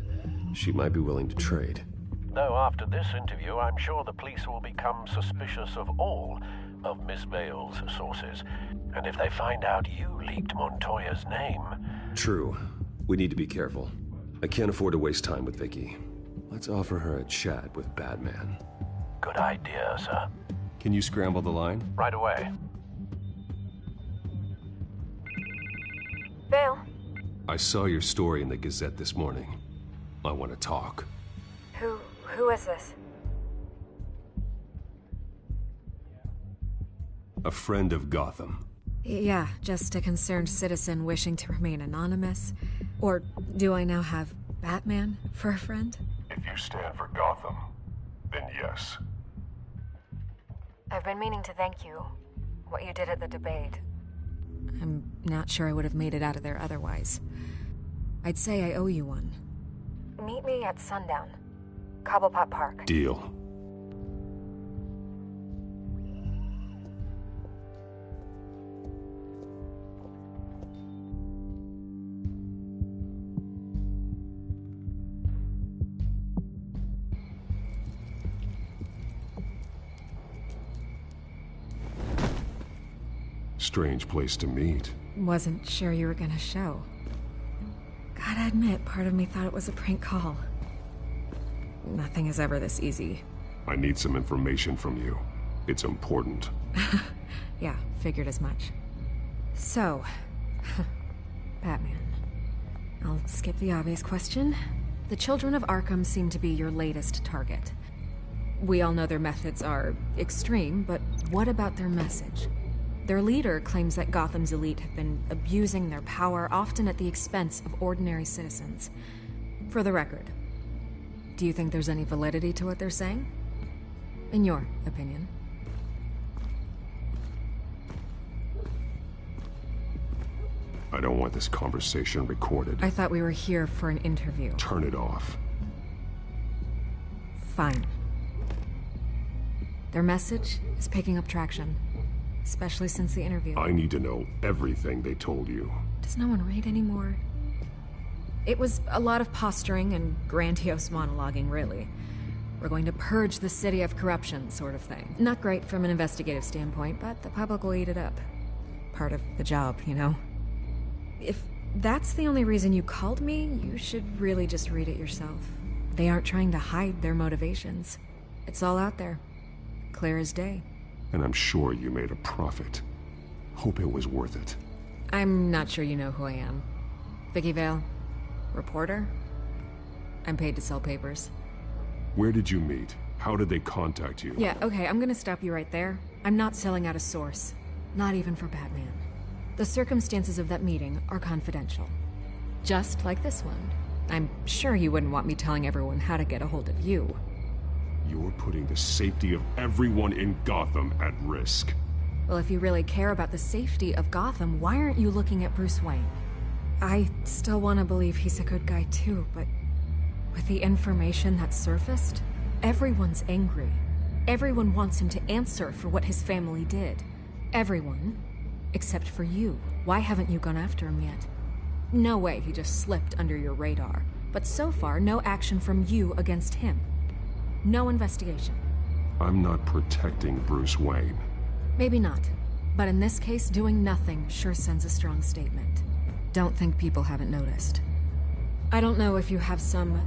She might be willing to trade. Though after this interview, I'm sure the police will become suspicious of all of Miss Vale's sources. And if they find out you leaked Montoya's name... True. We need to be careful. I can't afford to waste time with Vicky. Let's offer her a chat with Batman. Good idea, sir. Can you scramble the line? Right away. Vale? I saw your story in the Gazette this morning. I want to talk. Who is this? A friend of Gotham. Yeah, just a concerned citizen wishing to remain anonymous. Or do I now have Batman for a friend? If you stand for Gotham, then yes. I've been meaning to thank you. What you did at the debate. I'm not sure I would have made it out of there otherwise. I'd say I owe you one. Meet me at sundown. Cobblepot Park. Deal. Strange place to meet. Wasn't sure you were gonna show. Gotta admit, part of me thought it was a prank call. Nothing is ever this easy. I need some information from you. It's important. Yeah, figured as much. So, Batman. I'll skip the obvious question. The Children of Arkham seem to be your latest target. We all know their methods are extreme, but what about their message? Their leader claims that Gotham's elite have been abusing their power, often at the expense of ordinary citizens. For the record, do you think there's any validity to what they're saying? In your opinion? I don't want this conversation recorded. I thought we were here for an interview. Turn it off. Fine. Their message is picking up traction. Especially since the interview. I need to know everything they told you. Does no one read anymore? It was a lot of posturing and grandiose monologuing, really. We're going to purge the city of corruption, sort of thing. Not great from an investigative standpoint, but the public will eat it up. Part of the job, you know? If that's the only reason you called me, you should really just read it yourself. They aren't trying to hide their motivations. It's all out there. Clear as day. And I'm sure you made a profit. Hope it was worth it. I'm not sure you know who I am. Vicky Vale. Reporter. I'm paid to sell papers. Where did you meet? How did they contact you? Yeah, okay, I'm gonna stop you right there. I'm not selling out a source. Not even for Batman. The circumstances of that meeting are confidential. Just like this one. I'm sure you wouldn't want me telling everyone how to get a hold of you. You're putting the safety of everyone in Gotham at risk. Well, if you really care about the safety of Gotham, why aren't you looking at Bruce Wayne? I still want to believe he's a good guy too, but with the information that surfaced, everyone's angry. Everyone wants him to answer for what his family did. Everyone, except for you. Why haven't you gone after him yet? No way he just slipped under your radar. But so far, no action from you against him. No investigation. I'm not protecting Bruce Wayne. Maybe not. But in this case, doing nothing sure sends a strong statement. Don't think people haven't noticed. I don't know if you have some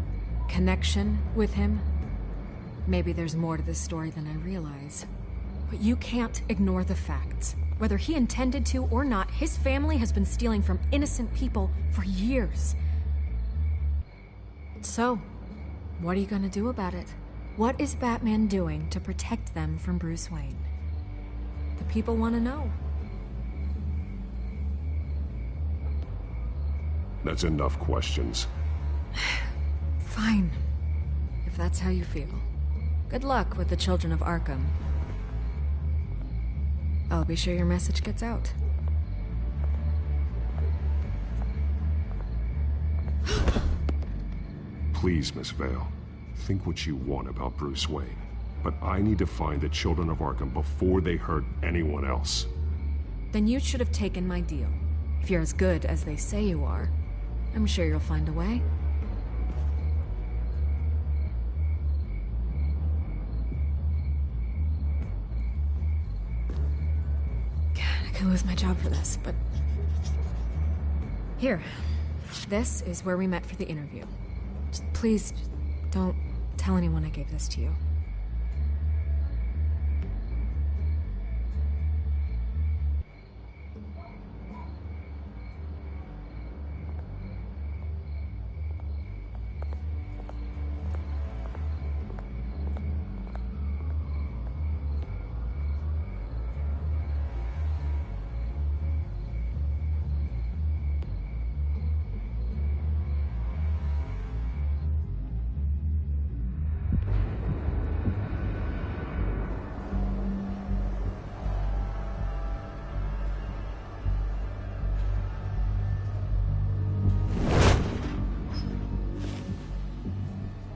connection with him. Maybe there's more to this story than I realize. But you can't ignore the facts. Whether he intended to or not, his family has been stealing from innocent people for years. So, what are you gonna do about it? What is Batman doing to protect them from Bruce Wayne? The people want to know. That's enough questions. Fine. If that's how you feel. Good luck with the Children of Arkham. I'll be sure your message gets out. Please, Miss Vale. Think what you want about Bruce Wayne. But I need to find the Children of Arkham before they hurt anyone else. Then you should have taken my deal. If you're as good as they say you are, I'm sure you'll find a way. God, I could lose my job for this, but... Here. This is where we met for the interview. Please, don't tell anyone I gave this to you.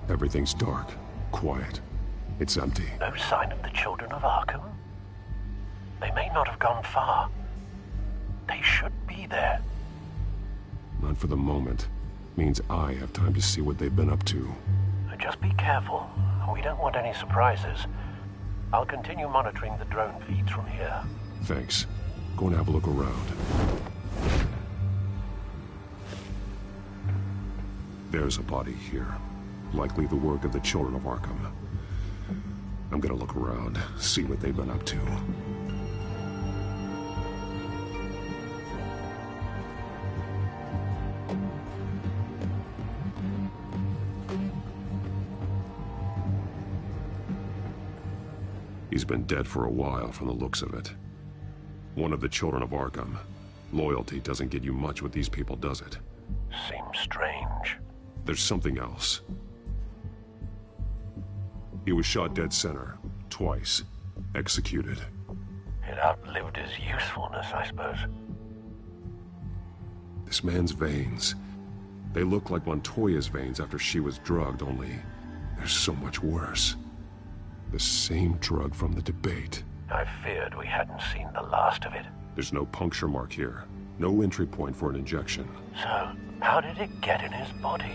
Everything's dark. Quiet. It's empty. No sign of the children of Arkham? They may not have gone far. They should be there. Not for the moment. Means I have time to see what they've been up to. Just be careful. We don't want any surprises. I'll continue monitoring the drone feeds from here. Thanks. Go and have a look around. There's a body here. Likely the work of the children of Arkham. I'm gonna look around, see what they've been up to. He's been dead for a while from the looks of it. One of the children of Arkham. Loyalty doesn't get you much with these people, does it? Seems strange. There's something else. He was shot dead center, twice. Executed. It outlived his usefulness, I suppose. This man's veins. They look like Montoya's veins after she was drugged, only they're so much worse. The same drug from the debate. I feared we hadn't seen the last of it. There's no puncture mark here. No entry point for an injection. So, how did it get in his body?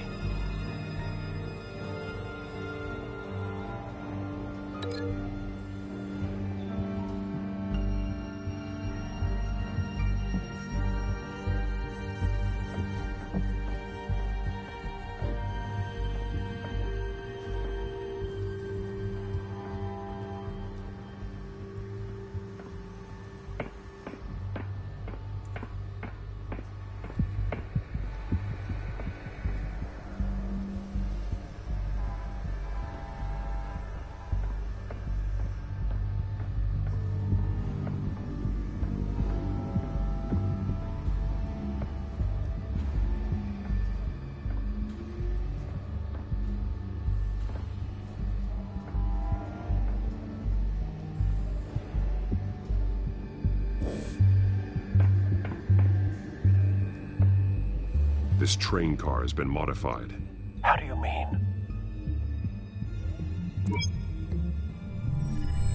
This train car has been modified. How do you mean?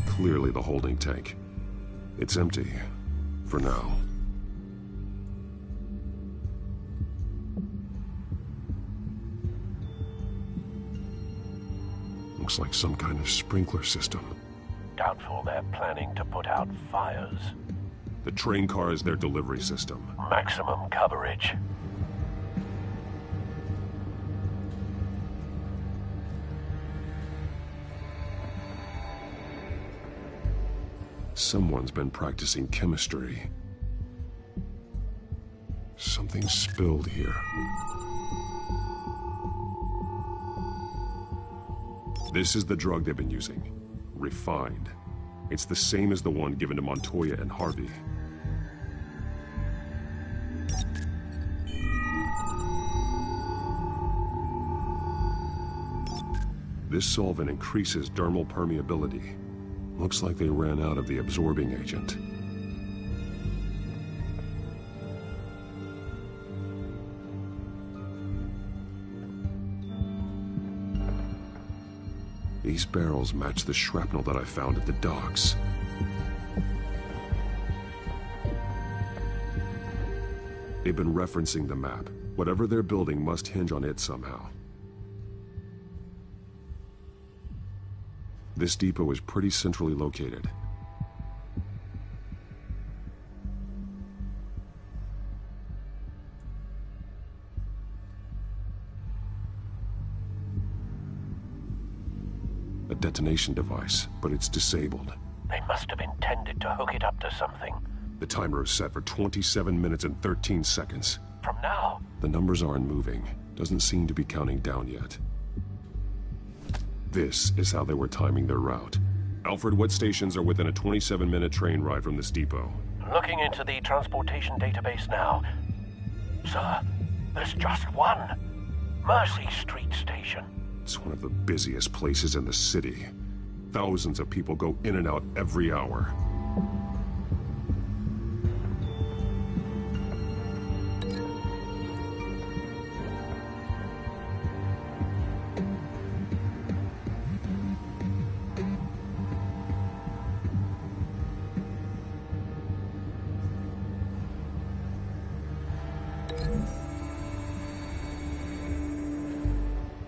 Clearly the holding tank. It's empty. For now. Looks like some kind of sprinkler system. Doubtful they're planning to put out fires. The train car is their delivery system. Maximum coverage. Someone's been practicing chemistry. Something spilled here. This is the drug they've been using. Refined. It's the same as the one given to Montoya and Harvey. This solvent increases dermal permeability. Looks like they ran out of the absorbing agent. These barrels match the shrapnel that I found at the docks. They've been referencing the map. Whatever they're building must hinge on it somehow. This depot is pretty centrally located. A detonation device, but it's disabled. They must have intended to hook it up to something. The timer is set for 27 minutes and 13 seconds. From now? The numbers aren't moving. Doesn't seem to be counting down yet. This is how they were timing their route. Alfred, what stations are within a 27-minute train ride from this depot? Looking into the transportation database now. Sir, there's just one. Mercy Street Station. It's one of the busiest places in the city. Thousands of people go in and out every hour.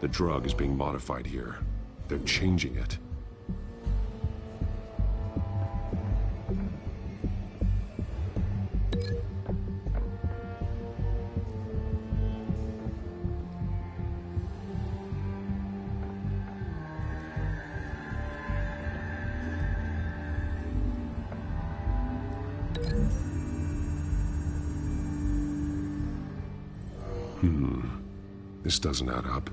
The drug is being modified here. They're changing it. This doesn't add up.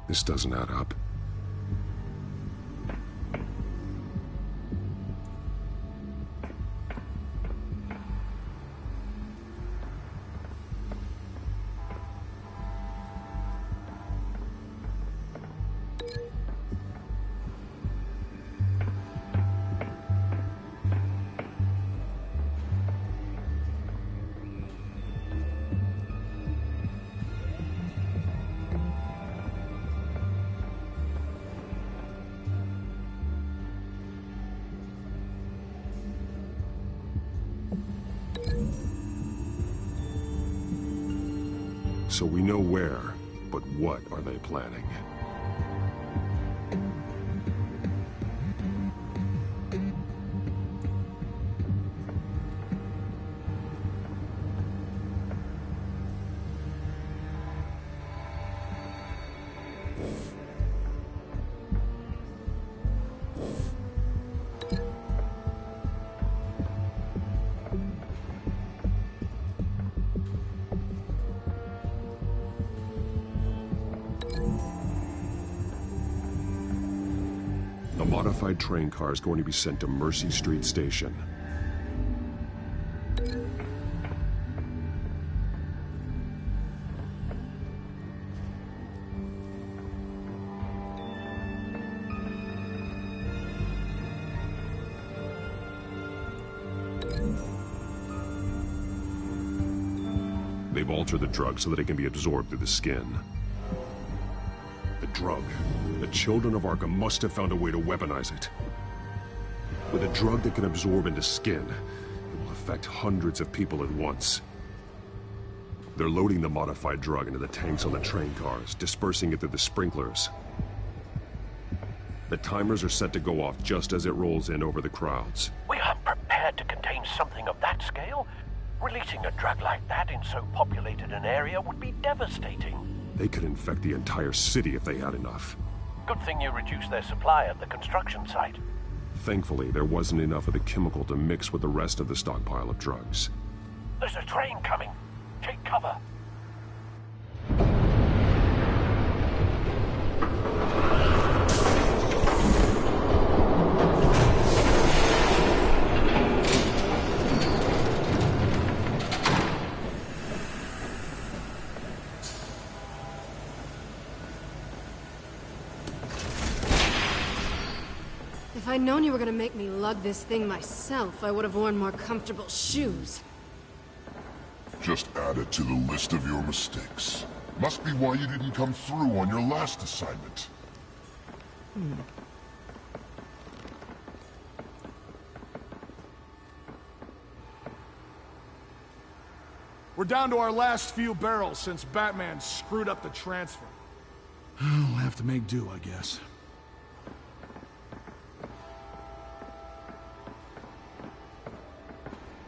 This doesn't add up. So we know where, but what are they planning? A modified train car is going to be sent to Mercy Street Station. They've altered the drug so that it can be absorbed through the skin. The drug. The children of Arkham must have found a way to weaponize it. With a drug that can absorb into skin, it will affect hundreds of people at once. They're loading the modified drug into the tanks on the train cars, dispersing it through the sprinklers. The timers are set to go off just as it rolls in over the crowds. We aren't prepared to contain something of that scale. Releasing a drug like that in so populated an area would be devastating. They could infect the entire city if they had enough. Good thing you reduced their supply at the construction site. Thankfully, there wasn't enough of the chemical to mix with the rest of the stockpile of drugs. There's a train coming. Take cover. If I'd known you were gonna make me lug this thing myself, I would have worn more comfortable shoes. Just add it to the list of your mistakes. Must be why you didn't come through on your last assignment. We're down to our last few barrels since Batman screwed up the transfer. We'll have to make do, I guess.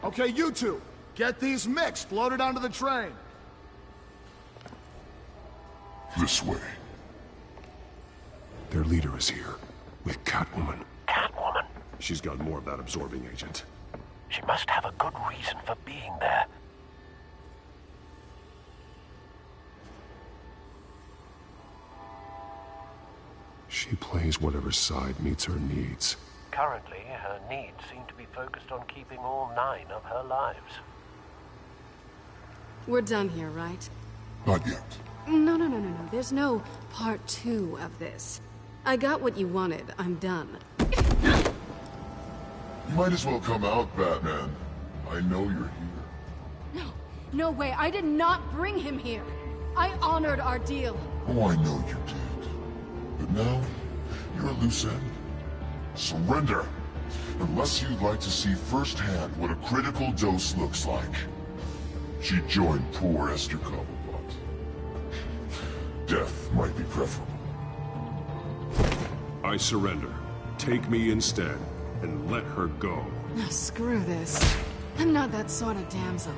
Okay, you two, get these mixed, loaded onto the train. This way. Their leader is here, with Catwoman. Catwoman? She's got more of that absorbing agent. She must have a good reason for being there. She plays whatever side meets her needs. Currently, her needs seem to be focused on keeping all 9 of her lives. We're done here, right? Not yet. No. There's no part 2 of this. I got what you wanted. I'm done. You might as well come out, Batman. I know you're here. No way. I did not bring him here. I honored our deal. Oh, I know you did. But now, you're a loose end. Surrender! Unless you'd like to see firsthand what a critical dose looks like. She joined poor Esther Cobblepot. Death might be preferable. I surrender. Take me instead, and let her go. Oh, screw this. I'm not that sort of damsel.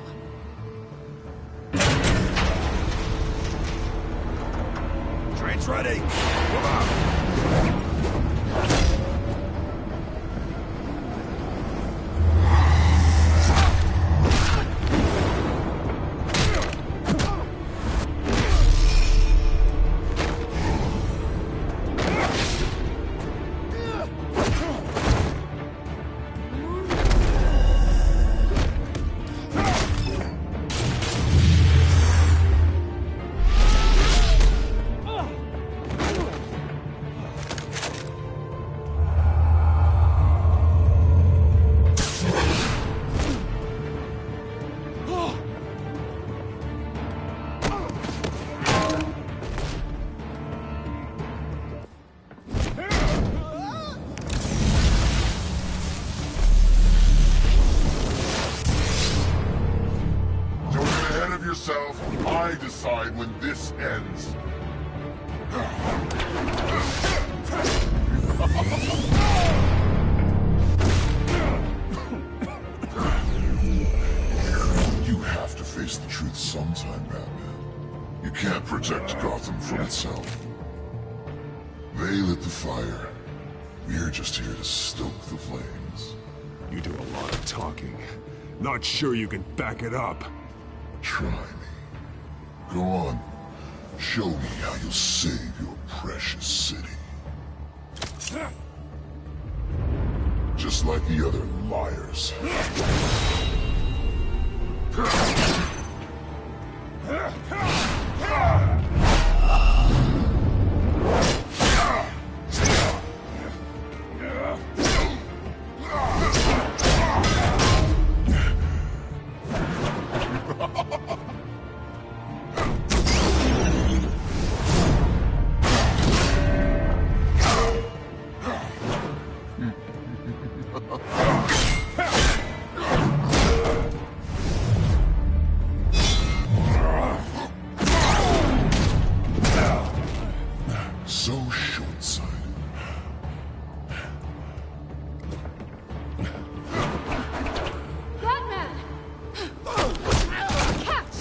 Train's ready! Come on! I decide when this ends. You have to face the truth sometime, Batman. You can't protect Gotham from itself. They lit the fire. We're just here to stoke the flames. You do a lot of talking. Not sure you can back it up. Try me. Go on. Show me how you'll save your precious city. Just like the other liars. So short-sighted. Batman! Catch!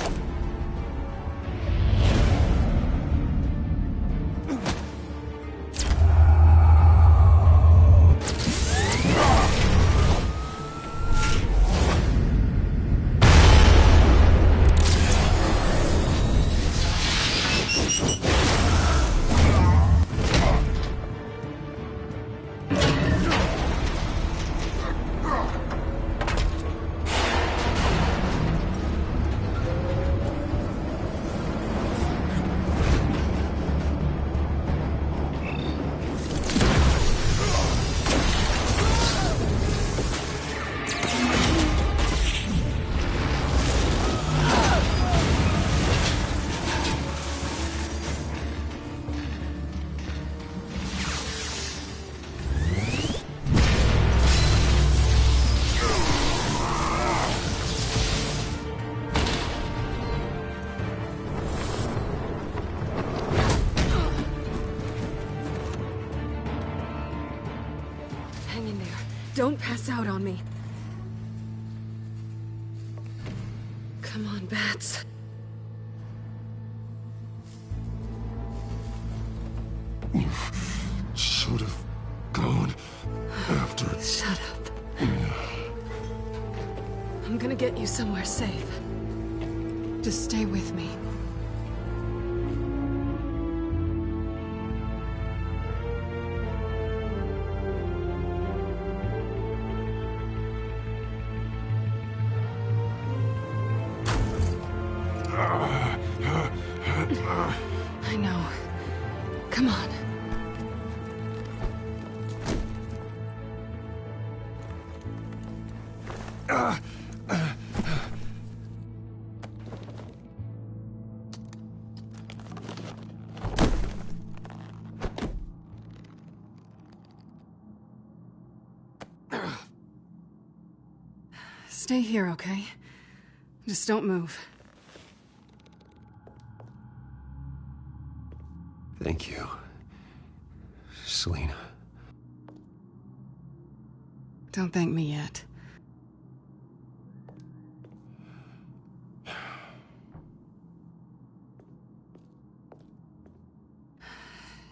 Hang in there. Don't pass out on me. Come on, Bats. You should have gone after... Shut up. I'm gonna get you somewhere safe. Just stay with me. Come on. Stay here, okay? Just don't move. Thank you, Selina. Don't thank me yet.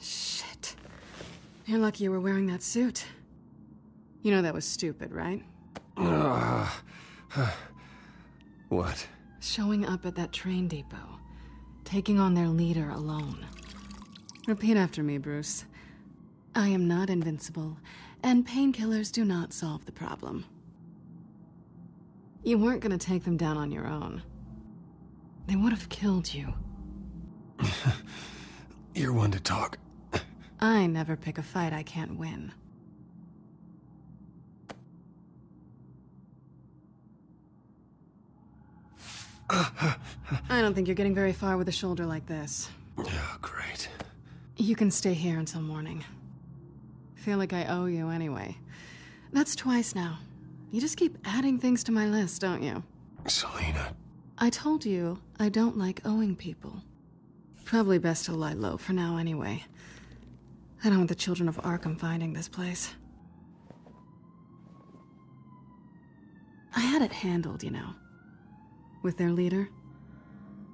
Shit. You're lucky you were wearing that suit. You know that was stupid, right? What? Showing up at that train depot. Taking on their leader alone. Repeat after me, Bruce. I am not invincible, and painkillers do not solve the problem. You weren't gonna take them down on your own. They would have killed you. You're one to talk. I never pick a fight I can't win. I don't think you're getting very far with a shoulder like this. Oh, great. You can stay here until morning. Feel like I owe you anyway. That's twice now. You just keep adding things to my list, don't you? Selina. I told you I don't like owing people. Probably best to lie low for now anyway. I don't want the children of Arkham finding this place. I had it handled, you know. With their leader.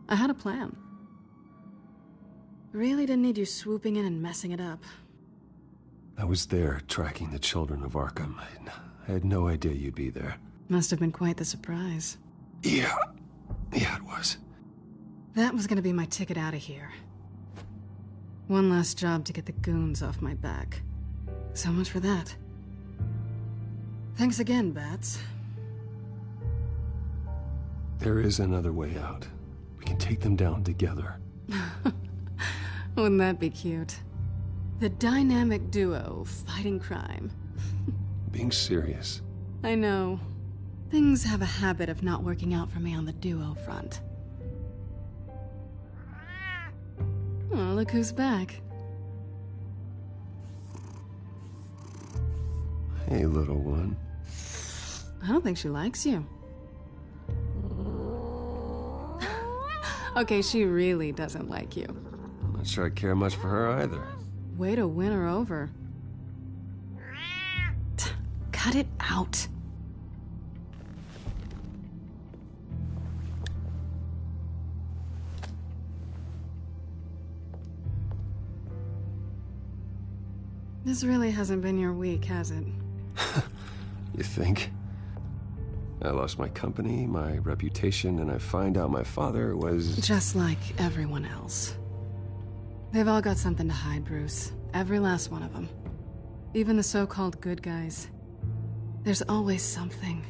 I had a plan. Really didn't need you swooping in and messing it up. I was there tracking the children of Arkham. I had no idea you'd be there. Must have been quite the surprise. Yeah, it was. That was gonna be my ticket out of here. One last job to get the goons off my back. So much for that. Thanks again, Bats. There is another way out. We can take them down together. Wouldn't that be cute? The dynamic duo fighting crime. Being serious. I know. Things have a habit of not working out for me on the duo front. Oh, look who's back. Hey, little one. I don't think she likes you. Okay, she really doesn't like you. I'm not sure I care much for her either. Way to win her over. Cut it out. This really hasn't been your week, has it? You think? I lost my company, my reputation, and I find out my father was... Just like everyone else. They've all got something to hide, Bruce. Every last one of them. Even the so-called good guys. There's always something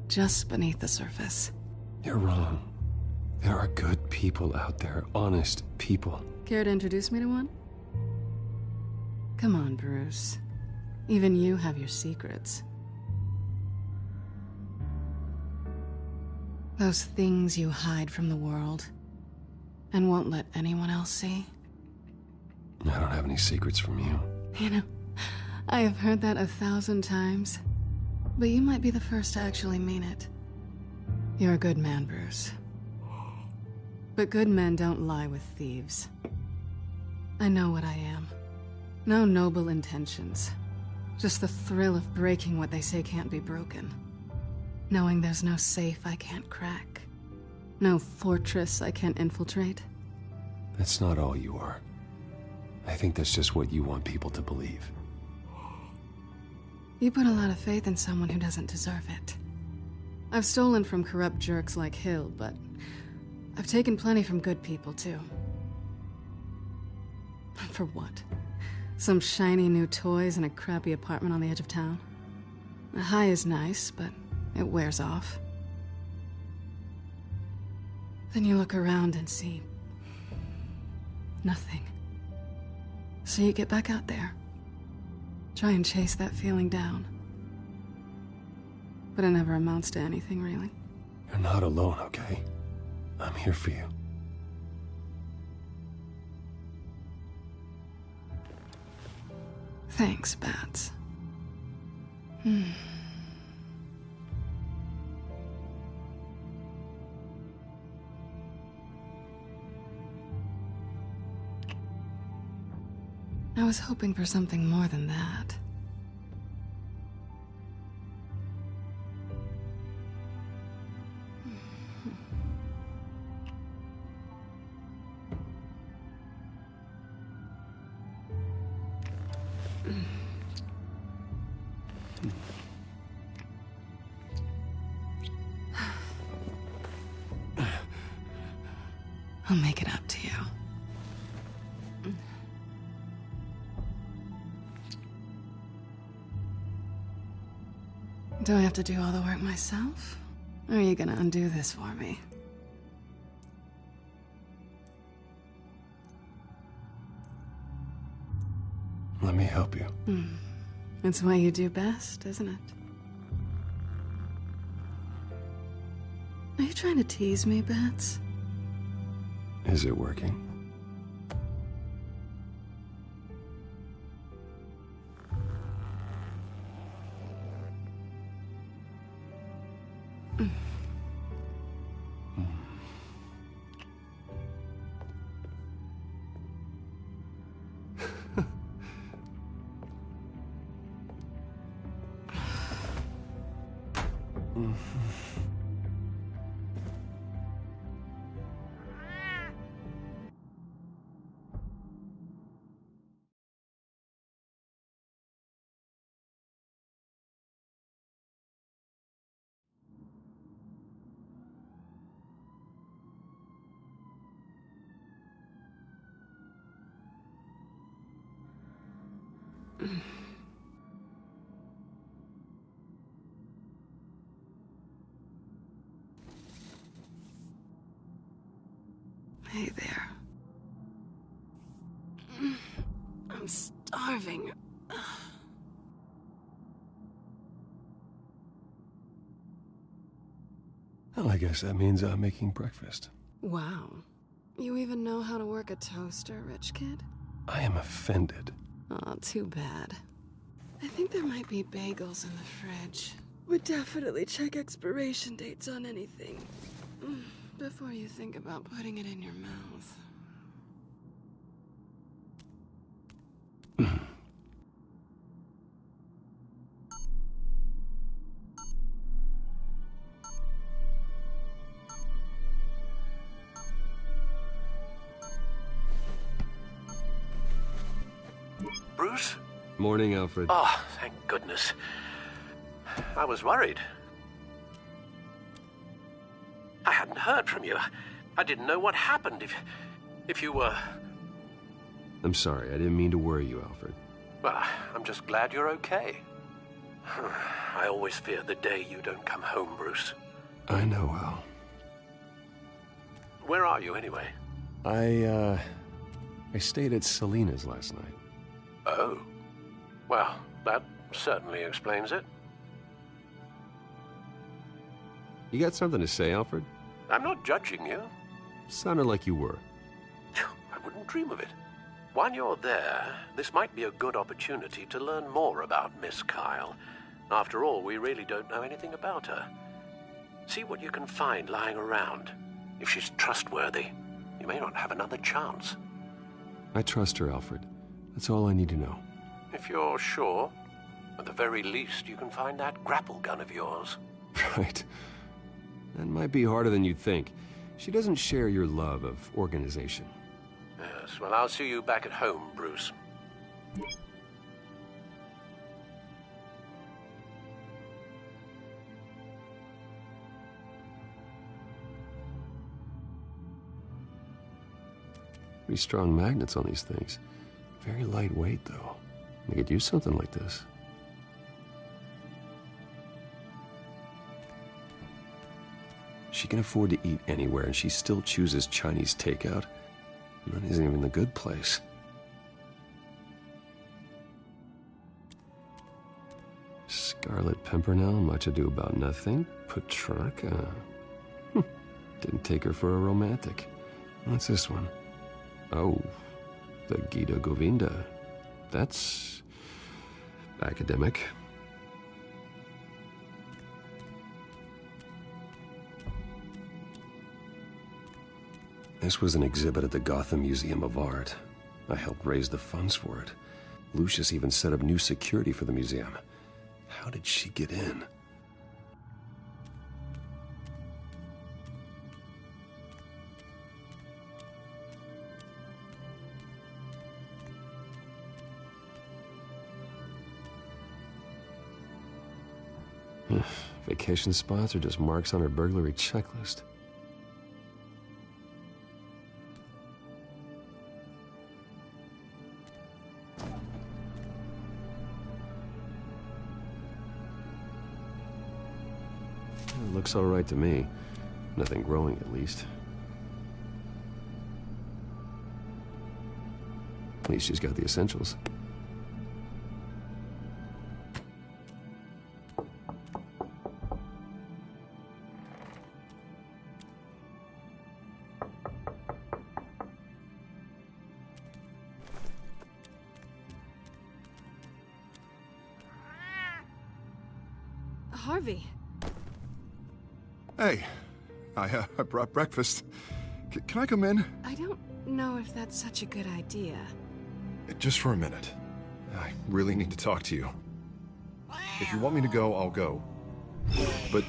just beneath the surface. You're wrong. There are good people out there, honest people. Care to introduce me to one? Come on, Bruce. Even you have your secrets. Those things you hide from the world and won't let anyone else see. I don't have any secrets from you. You know, I have heard that 1,000 times, but you might be the first to actually mean it. You're a good man, Bruce. But good men don't lie with thieves. I know what I am. No noble intentions. Just the thrill of breaking what they say can't be broken. Knowing there's no safe I can't crack. No fortress I can't infiltrate. That's not all you are. I think that's just what you want people to believe. You put a lot of faith in someone who doesn't deserve it. I've stolen from corrupt jerks like Hill, but I've taken plenty from good people, too. For what? Some shiny new toys and a crappy apartment on the edge of town? The high is nice, but it wears off. Then you look around and see... nothing. So you get back out there. Try and chase that feeling down. But it never amounts to anything, really. You're not alone, okay? I'm here for you. Thanks, Bats. I was hoping for something more than that. I'll make it up to you. Do I have to do all the work myself? Or are you gonna undo this for me? Let me help you. It's what you do best, isn't it? Are you trying to tease me, Bats? Is it working? Hey there. I'm starving. Well, I guess that means I'm making breakfast. Wow. You even know how to work a toaster, rich kid? I am offended. Aw, too bad. I think there might be bagels in the fridge. Would definitely check expiration dates on anything before you think about putting it in your mouth. Bruce? Morning, Alfred. Oh, thank goodness. I was worried. I hadn't heard from you. I didn't know what happened if you were... I'm sorry, I didn't mean to worry you, Alfred. Well, I'm just glad you're okay. I always fear the day you don't come home, Bruce. I know, Al. Where are you, anyway? I stayed at Selena's last night. Oh. Well, that certainly explains it. You got something to say, Alfred? I'm not judging you. Sounded like you were. I wouldn't dream of it. While you're there, this might be a good opportunity to learn more about Miss Kyle. After all, we really don't know anything about her. See what you can find lying around. If she's trustworthy, you may not have another chance. I trust her, Alfred. That's all I need to know. If you're sure, at the very least, you can find that grapple gun of yours. Right. That might be harder than you'd think. She doesn't share your love of organization. Yes, well, I'll see you back at home, Bruce. Pretty strong magnets on these things. Very lightweight, though. They could use something like this. She can afford to eat anywhere, and she still chooses Chinese takeout. And that isn't even the good place. Scarlet Pimpernel, Much Ado About Nothing, Petrarca. Didn't take her for a romantic. What's this one? Oh, the Gita Govinda. That's academic. This was an exhibit at the Gotham Museum of Art. I helped raise the funds for it. Lucius even set up new security for the museum. How did she get in? Vacation spots are just marks on her burglary checklist. It looks all right to me. Nothing growing, at least. At least she's got the essentials. Harvey. Hey, I brought breakfast. Can I come in? I don't know if that's such a good idea. Just for a minute. I really need to talk to you. If you want me to go, I'll go. But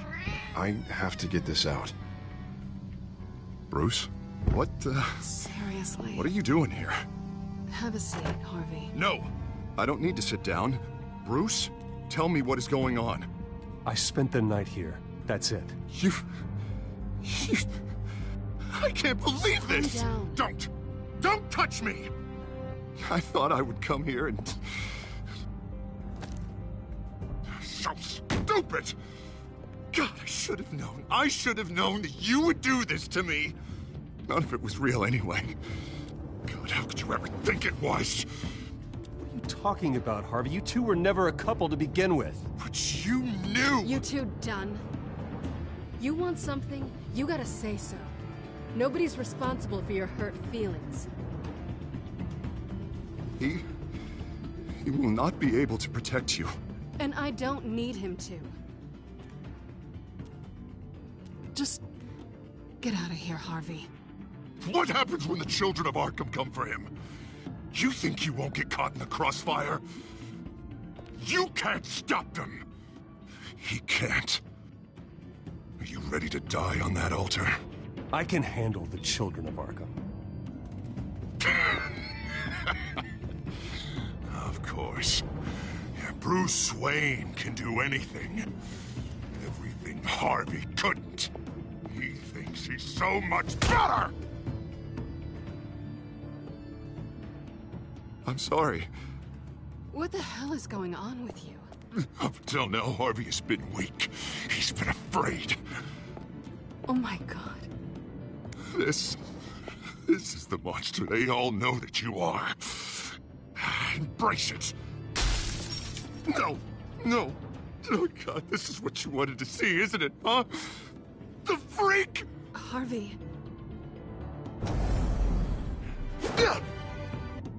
I have to get this out. Bruce? What, Seriously. What are you doing here? Have a seat, Harvey. No! I don't need to sit down. Bruce, tell me what is going on. I spent the night here. That's it. You... I can't believe this! Calm down. Don't touch me! I thought I would come here and... So stupid! God, I should have known. I should have known that you would do this to me. None of it was real anyway. God, how could you ever think it was? What are you talking about, Harvey? You two were never a couple to begin with. But you knew! You two done? You want something, you gotta say so. Nobody's responsible for your hurt feelings. He will not be able to protect you. And I don't need him to. Just get out of here, Harvey. What happens when the children of Arkham come for him? You think you won't get caught in the crossfire? You can't stop them! He can't. Are you ready to die on that altar? I can handle the children of Arkham. Of course. Bruce Wayne can do anything. Everything Harvey couldn't. He thinks he's so much better! I'm sorry. What the hell is going on with you? Up until now, Harvey has been weak. He's been afraid. Oh my god. This is the monster they all know that you are. Embrace it. No. Oh God, this is what you wanted to see, isn't it, huh? The freak! Harvey.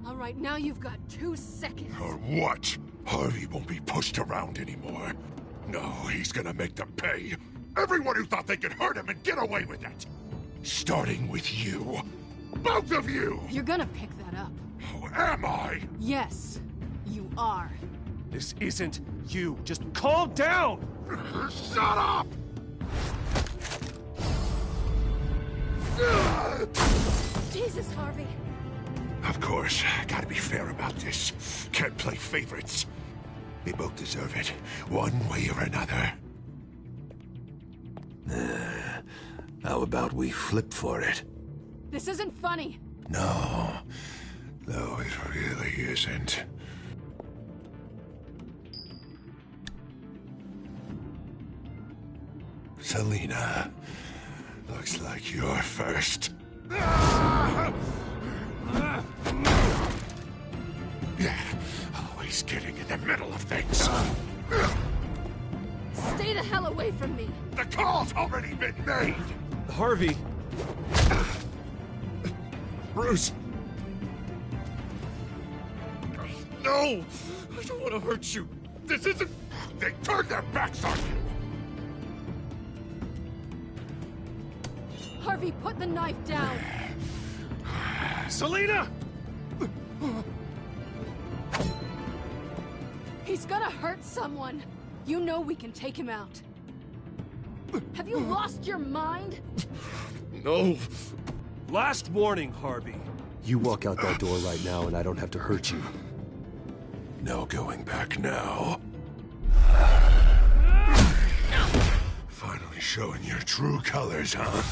All right, now you've got 2 seconds. Or what? Harvey won't be pushed around anymore. No, he's gonna make them pay. Everyone who thought they could hurt him and get away with it. Starting with you. Both of you! You're gonna pick that up. Oh, am I? Yes, you are. This isn't you. Just calm down! Shut up! Jesus, Harvey. Of course, gotta be fair about this. Can't play favorites. They both deserve it, one way or another. How about we flip for it? This isn't funny. No, it really isn't. Selina, looks like you're first. Yeah, always getting in the middle of things. the hell away from me! The call's already been made! Harvey! Bruce! No! I don't want to hurt you! This isn't... They turned their backs on you! Harvey, put the knife down! Selina! He's gonna hurt someone! You know we can take him out. Have you lost your mind? No! Last warning, Harvey. You walk out that door right now and I don't have to hurt you. No going back now. Finally showing your true colors, huh?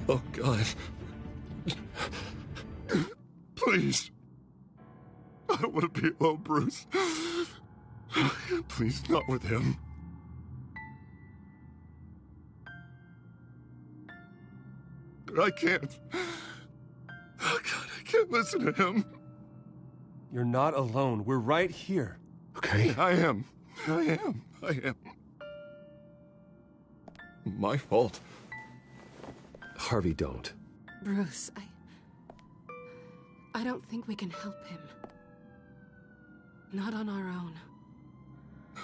Oh, God. Please. I don't want to be alone, Bruce. Please, not with him. I can't. Oh, God, I can't listen to him. You're not alone. We're right here. Okay? I am. My fault. Harvey, don't. Bruce, I don't think we can help him. Not on our own.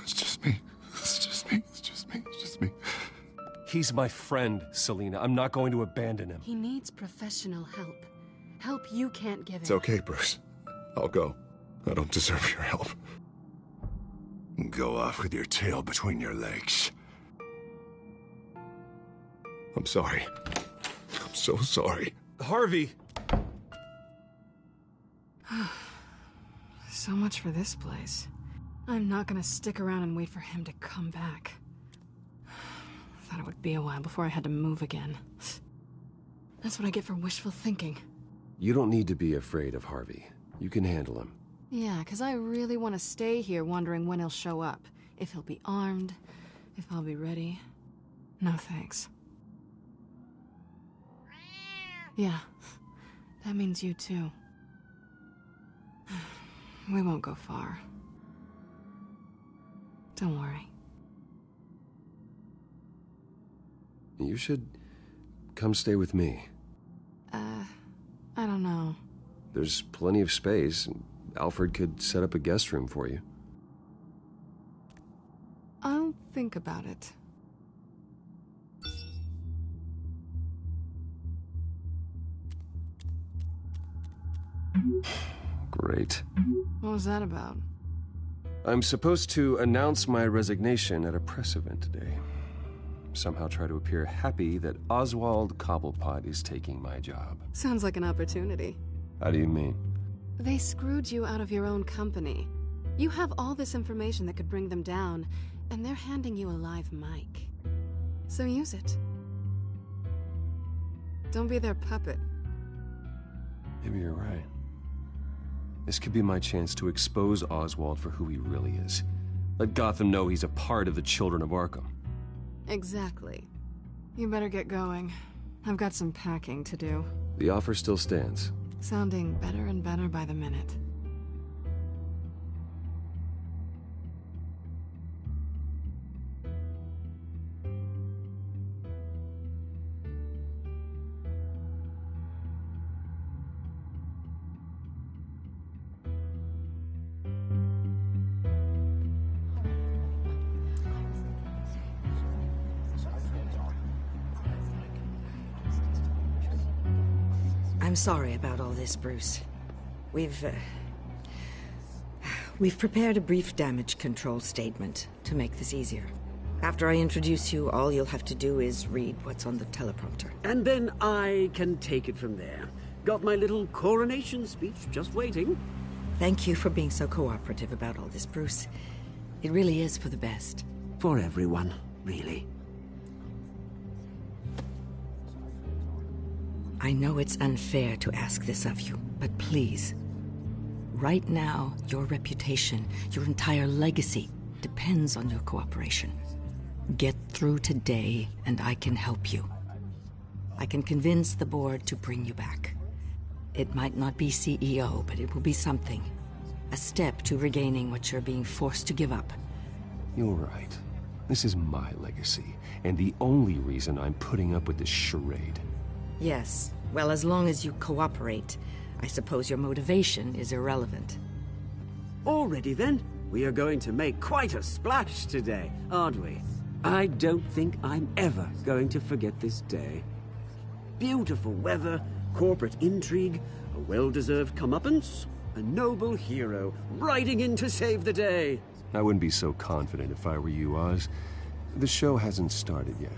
It's just me. He's my friend, Selina. I'm not going to abandon him. He needs professional help. Help you can't give him. It's okay, Bruce. I'll go. I don't deserve your help. Go off with your tail between your legs. I'm sorry. I'm so sorry. Harvey! So much for this place. I'm not gonna stick around and wait for him to come back. Thought it would be a while before I had to move again. That's what I get for wishful thinking. You don't need to be afraid of Harvey. You can handle him. Yeah, 'cause I really want to stay here wondering when he'll show up. If he'll be armed, if I'll be ready. No thanks. Yeah, that means you too. We won't go far. Don't worry. You should come stay with me. I don't know. There's plenty of space. Alfred could set up a guest room for you. I'll think about it. Great. What was that about? I'm supposed to announce my resignation at a press event today. Somehow try to appear happy that Oswald Cobblepot is taking my job. Sounds like an opportunity. How do you mean? They screwed you out of your own company. You have all this information that could bring them down, and they're handing you a live mic. So use it. Don't be their puppet. Maybe you're right. This could be my chance to expose Oswald for who he really is. Let Gotham know he's a part of the Children of Arkham. Exactly. You better get going. I've got some packing to do. The offer still stands. Sounding better and better by the minute. I'm sorry about all this, Bruce. We've prepared a brief damage control statement to make this easier. After I introduce you, all you'll have to do is read what's on the teleprompter. And then I can take it from there. Got my little coronation speech just waiting. Thank you for being so cooperative about all this, Bruce. It really is for the best. For everyone, really. I know it's unfair to ask this of you, but please, right now, your reputation, your entire legacy, depends on your cooperation. Get through today, and I can help you. I can convince the board to bring you back. It might not be CEO, but it will be something. A step to regaining what you're being forced to give up. You're right. This is my legacy, and the only reason I'm putting up with this charade. Yes. Well, as long as you cooperate, I suppose your motivation is irrelevant. Already then, we are going to make quite a splash today, aren't we? I don't think I'm ever going to forget this day. Beautiful weather, corporate intrigue, a well-deserved comeuppance, a noble hero riding in to save the day. I wouldn't be so confident if I were you, Oz. The show hasn't started yet.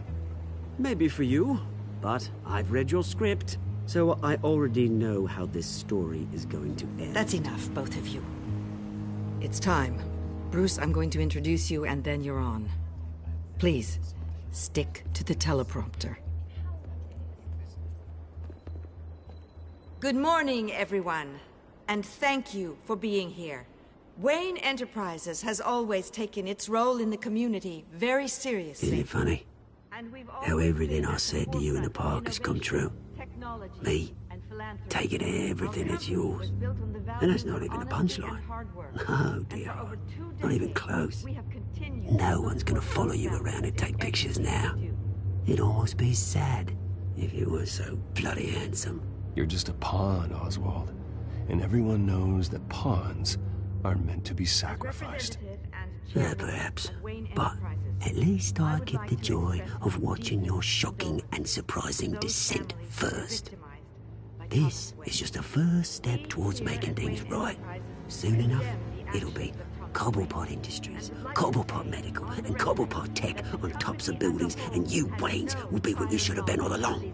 Maybe for you, but I've read your script, so I already know how this story is going to end. That's enough, both of you. It's time. Bruce, I'm going to introduce you, and then you're on. Please, stick to the teleprompter. Good morning, everyone, and thank you for being here. Wayne Enterprises has always taken its role in the community very seriously. Isn't it funny how everything I said to you in the park has come true? Me, taking everything that's yours. And that's not even a punchline. No, dear, not even close. No one's gonna follow you around and take pictures now. It'd almost be sad if you were so bloody handsome. You're just a pawn, Oswald. And everyone knows that pawns are meant to be sacrificed. Perhaps. But at least I get the joy of watching your shocking and surprising descent first. This is just a first step towards making things right. Soon enough, it'll be Cobblepot Industries, Cobblepot Medical, and Cobblepot Tech on tops of buildings, and you, Waynes, will be what you should have been all along.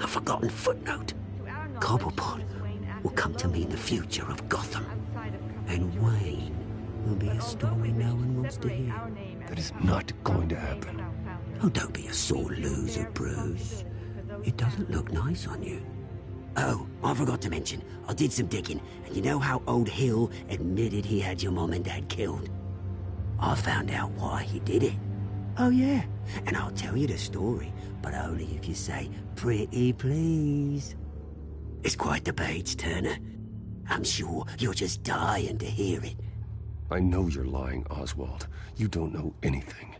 A forgotten footnote. Cobblepot will come to mean the future of Gotham. And Wayne will be a story no one wants to hear. That is not going to happen. Oh, don't be a sore loser, Bruce. It doesn't look nice on you. Oh, I forgot to mention, I did some digging, and you know how old Hill admitted he had your mom and dad killed? I found out why he did it. Oh yeah, and I'll tell you the story, but only if you say, pretty please. It's quite the page turner. I'm sure you're just dying to hear it. I know you're lying, Oswald. You don't know anything.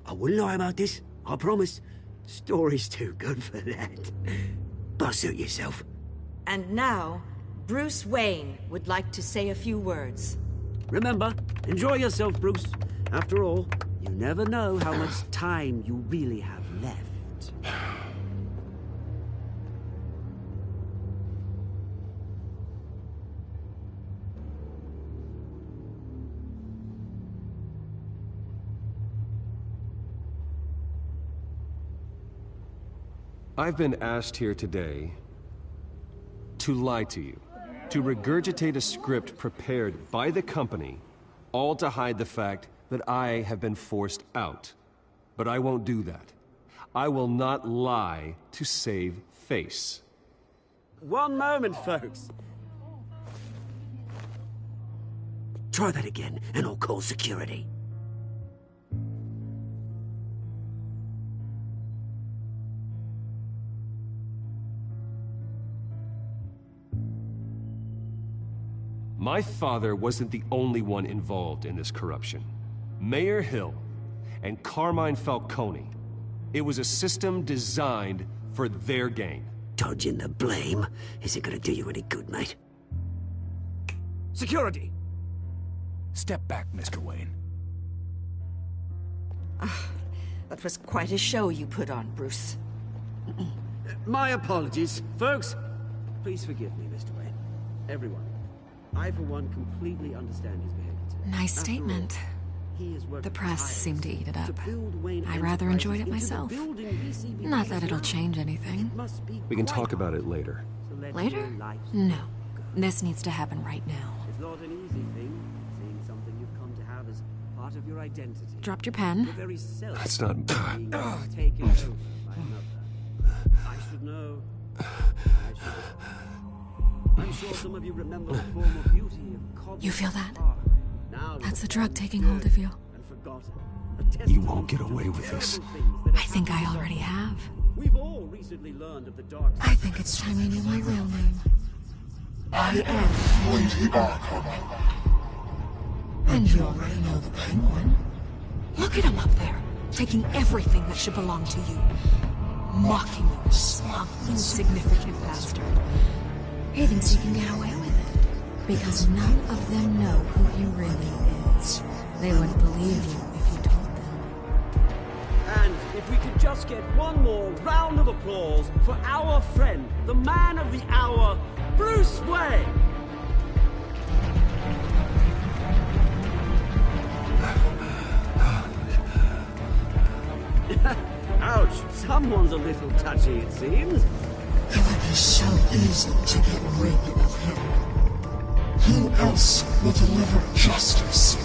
I wouldn't lie about this, I promise. Story's too good for that. But suit yourself. And now, Bruce Wayne would like to say a few words. Remember, enjoy yourself, Bruce. After all, you never know how much time you really have left. I've been asked here today to lie to you, to regurgitate a script prepared by the company, all to hide the fact that I have been forced out. But I won't do that. I will not lie to save face. One moment, folks. Try that again, and I'll call security. My father wasn't the only one involved in this corruption. Mayor Hill and Carmine Falcone. It was a system designed for their gain. Dodging the blame isn't gonna do you any good, mate. Security! Step back, Mr. Wayne. That was quite a show you put on, Bruce. My apologies. Folks, please forgive me, Mr. Wayne. Everyone. I, for one, completely understand his behavior today. Nice statement. The press seemed to eat it up. I rather enjoyed it myself. Not that it'll change anything. We can talk about it later. Later? No. This needs to happen right now. It's not an easy thing, seeing something you've come to have as part of your identity. Dropped your pen. That's not... Taken over by another. I should know. I I'm sure some of you remember the former beauty of Cobble. You feel that? Now That's the drug taking hold of you. and forgotten. You won't get away with this. I think I already have. We've all recently learned of the dark side. I think it's time you knew my real name. I am Lady Arkham. And you already know the Penguin. Look at him up there, taking everything that should belong to you. Mocking you, smug, insignificant bastard. He thinks he can get away with it. Because none of them know who he really is. They wouldn't believe you if you told them. And if we could just get one more round of applause for our friend, the man of the hour, Bruce Wayne! Ouch, someone's a little touchy, it seems. It would be so easy to get rid of him. Who else will deliver justice?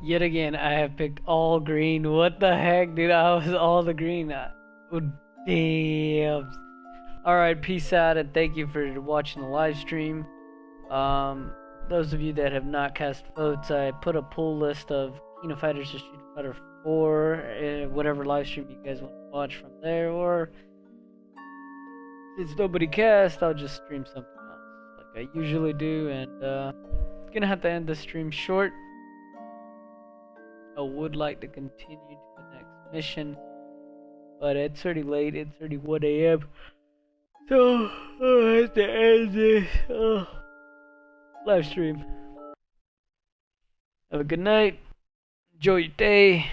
Yet again, I have picked all green. What the heck, dude? I was all the green. Oh, damn. Alright, peace out, and thank you for watching the live stream. Those of you that have not cast votes, I put a poll list of King of Fighters to Street Fighter 4, whatever live stream you guys want to watch from there, or since nobody cast, I'll just stream something else, like I usually do, and gonna have to end the stream short. I would like to continue to the next mission, but it's already late. It's already 1 a.m. So I have to end this live stream. Have a good night. Enjoy your day.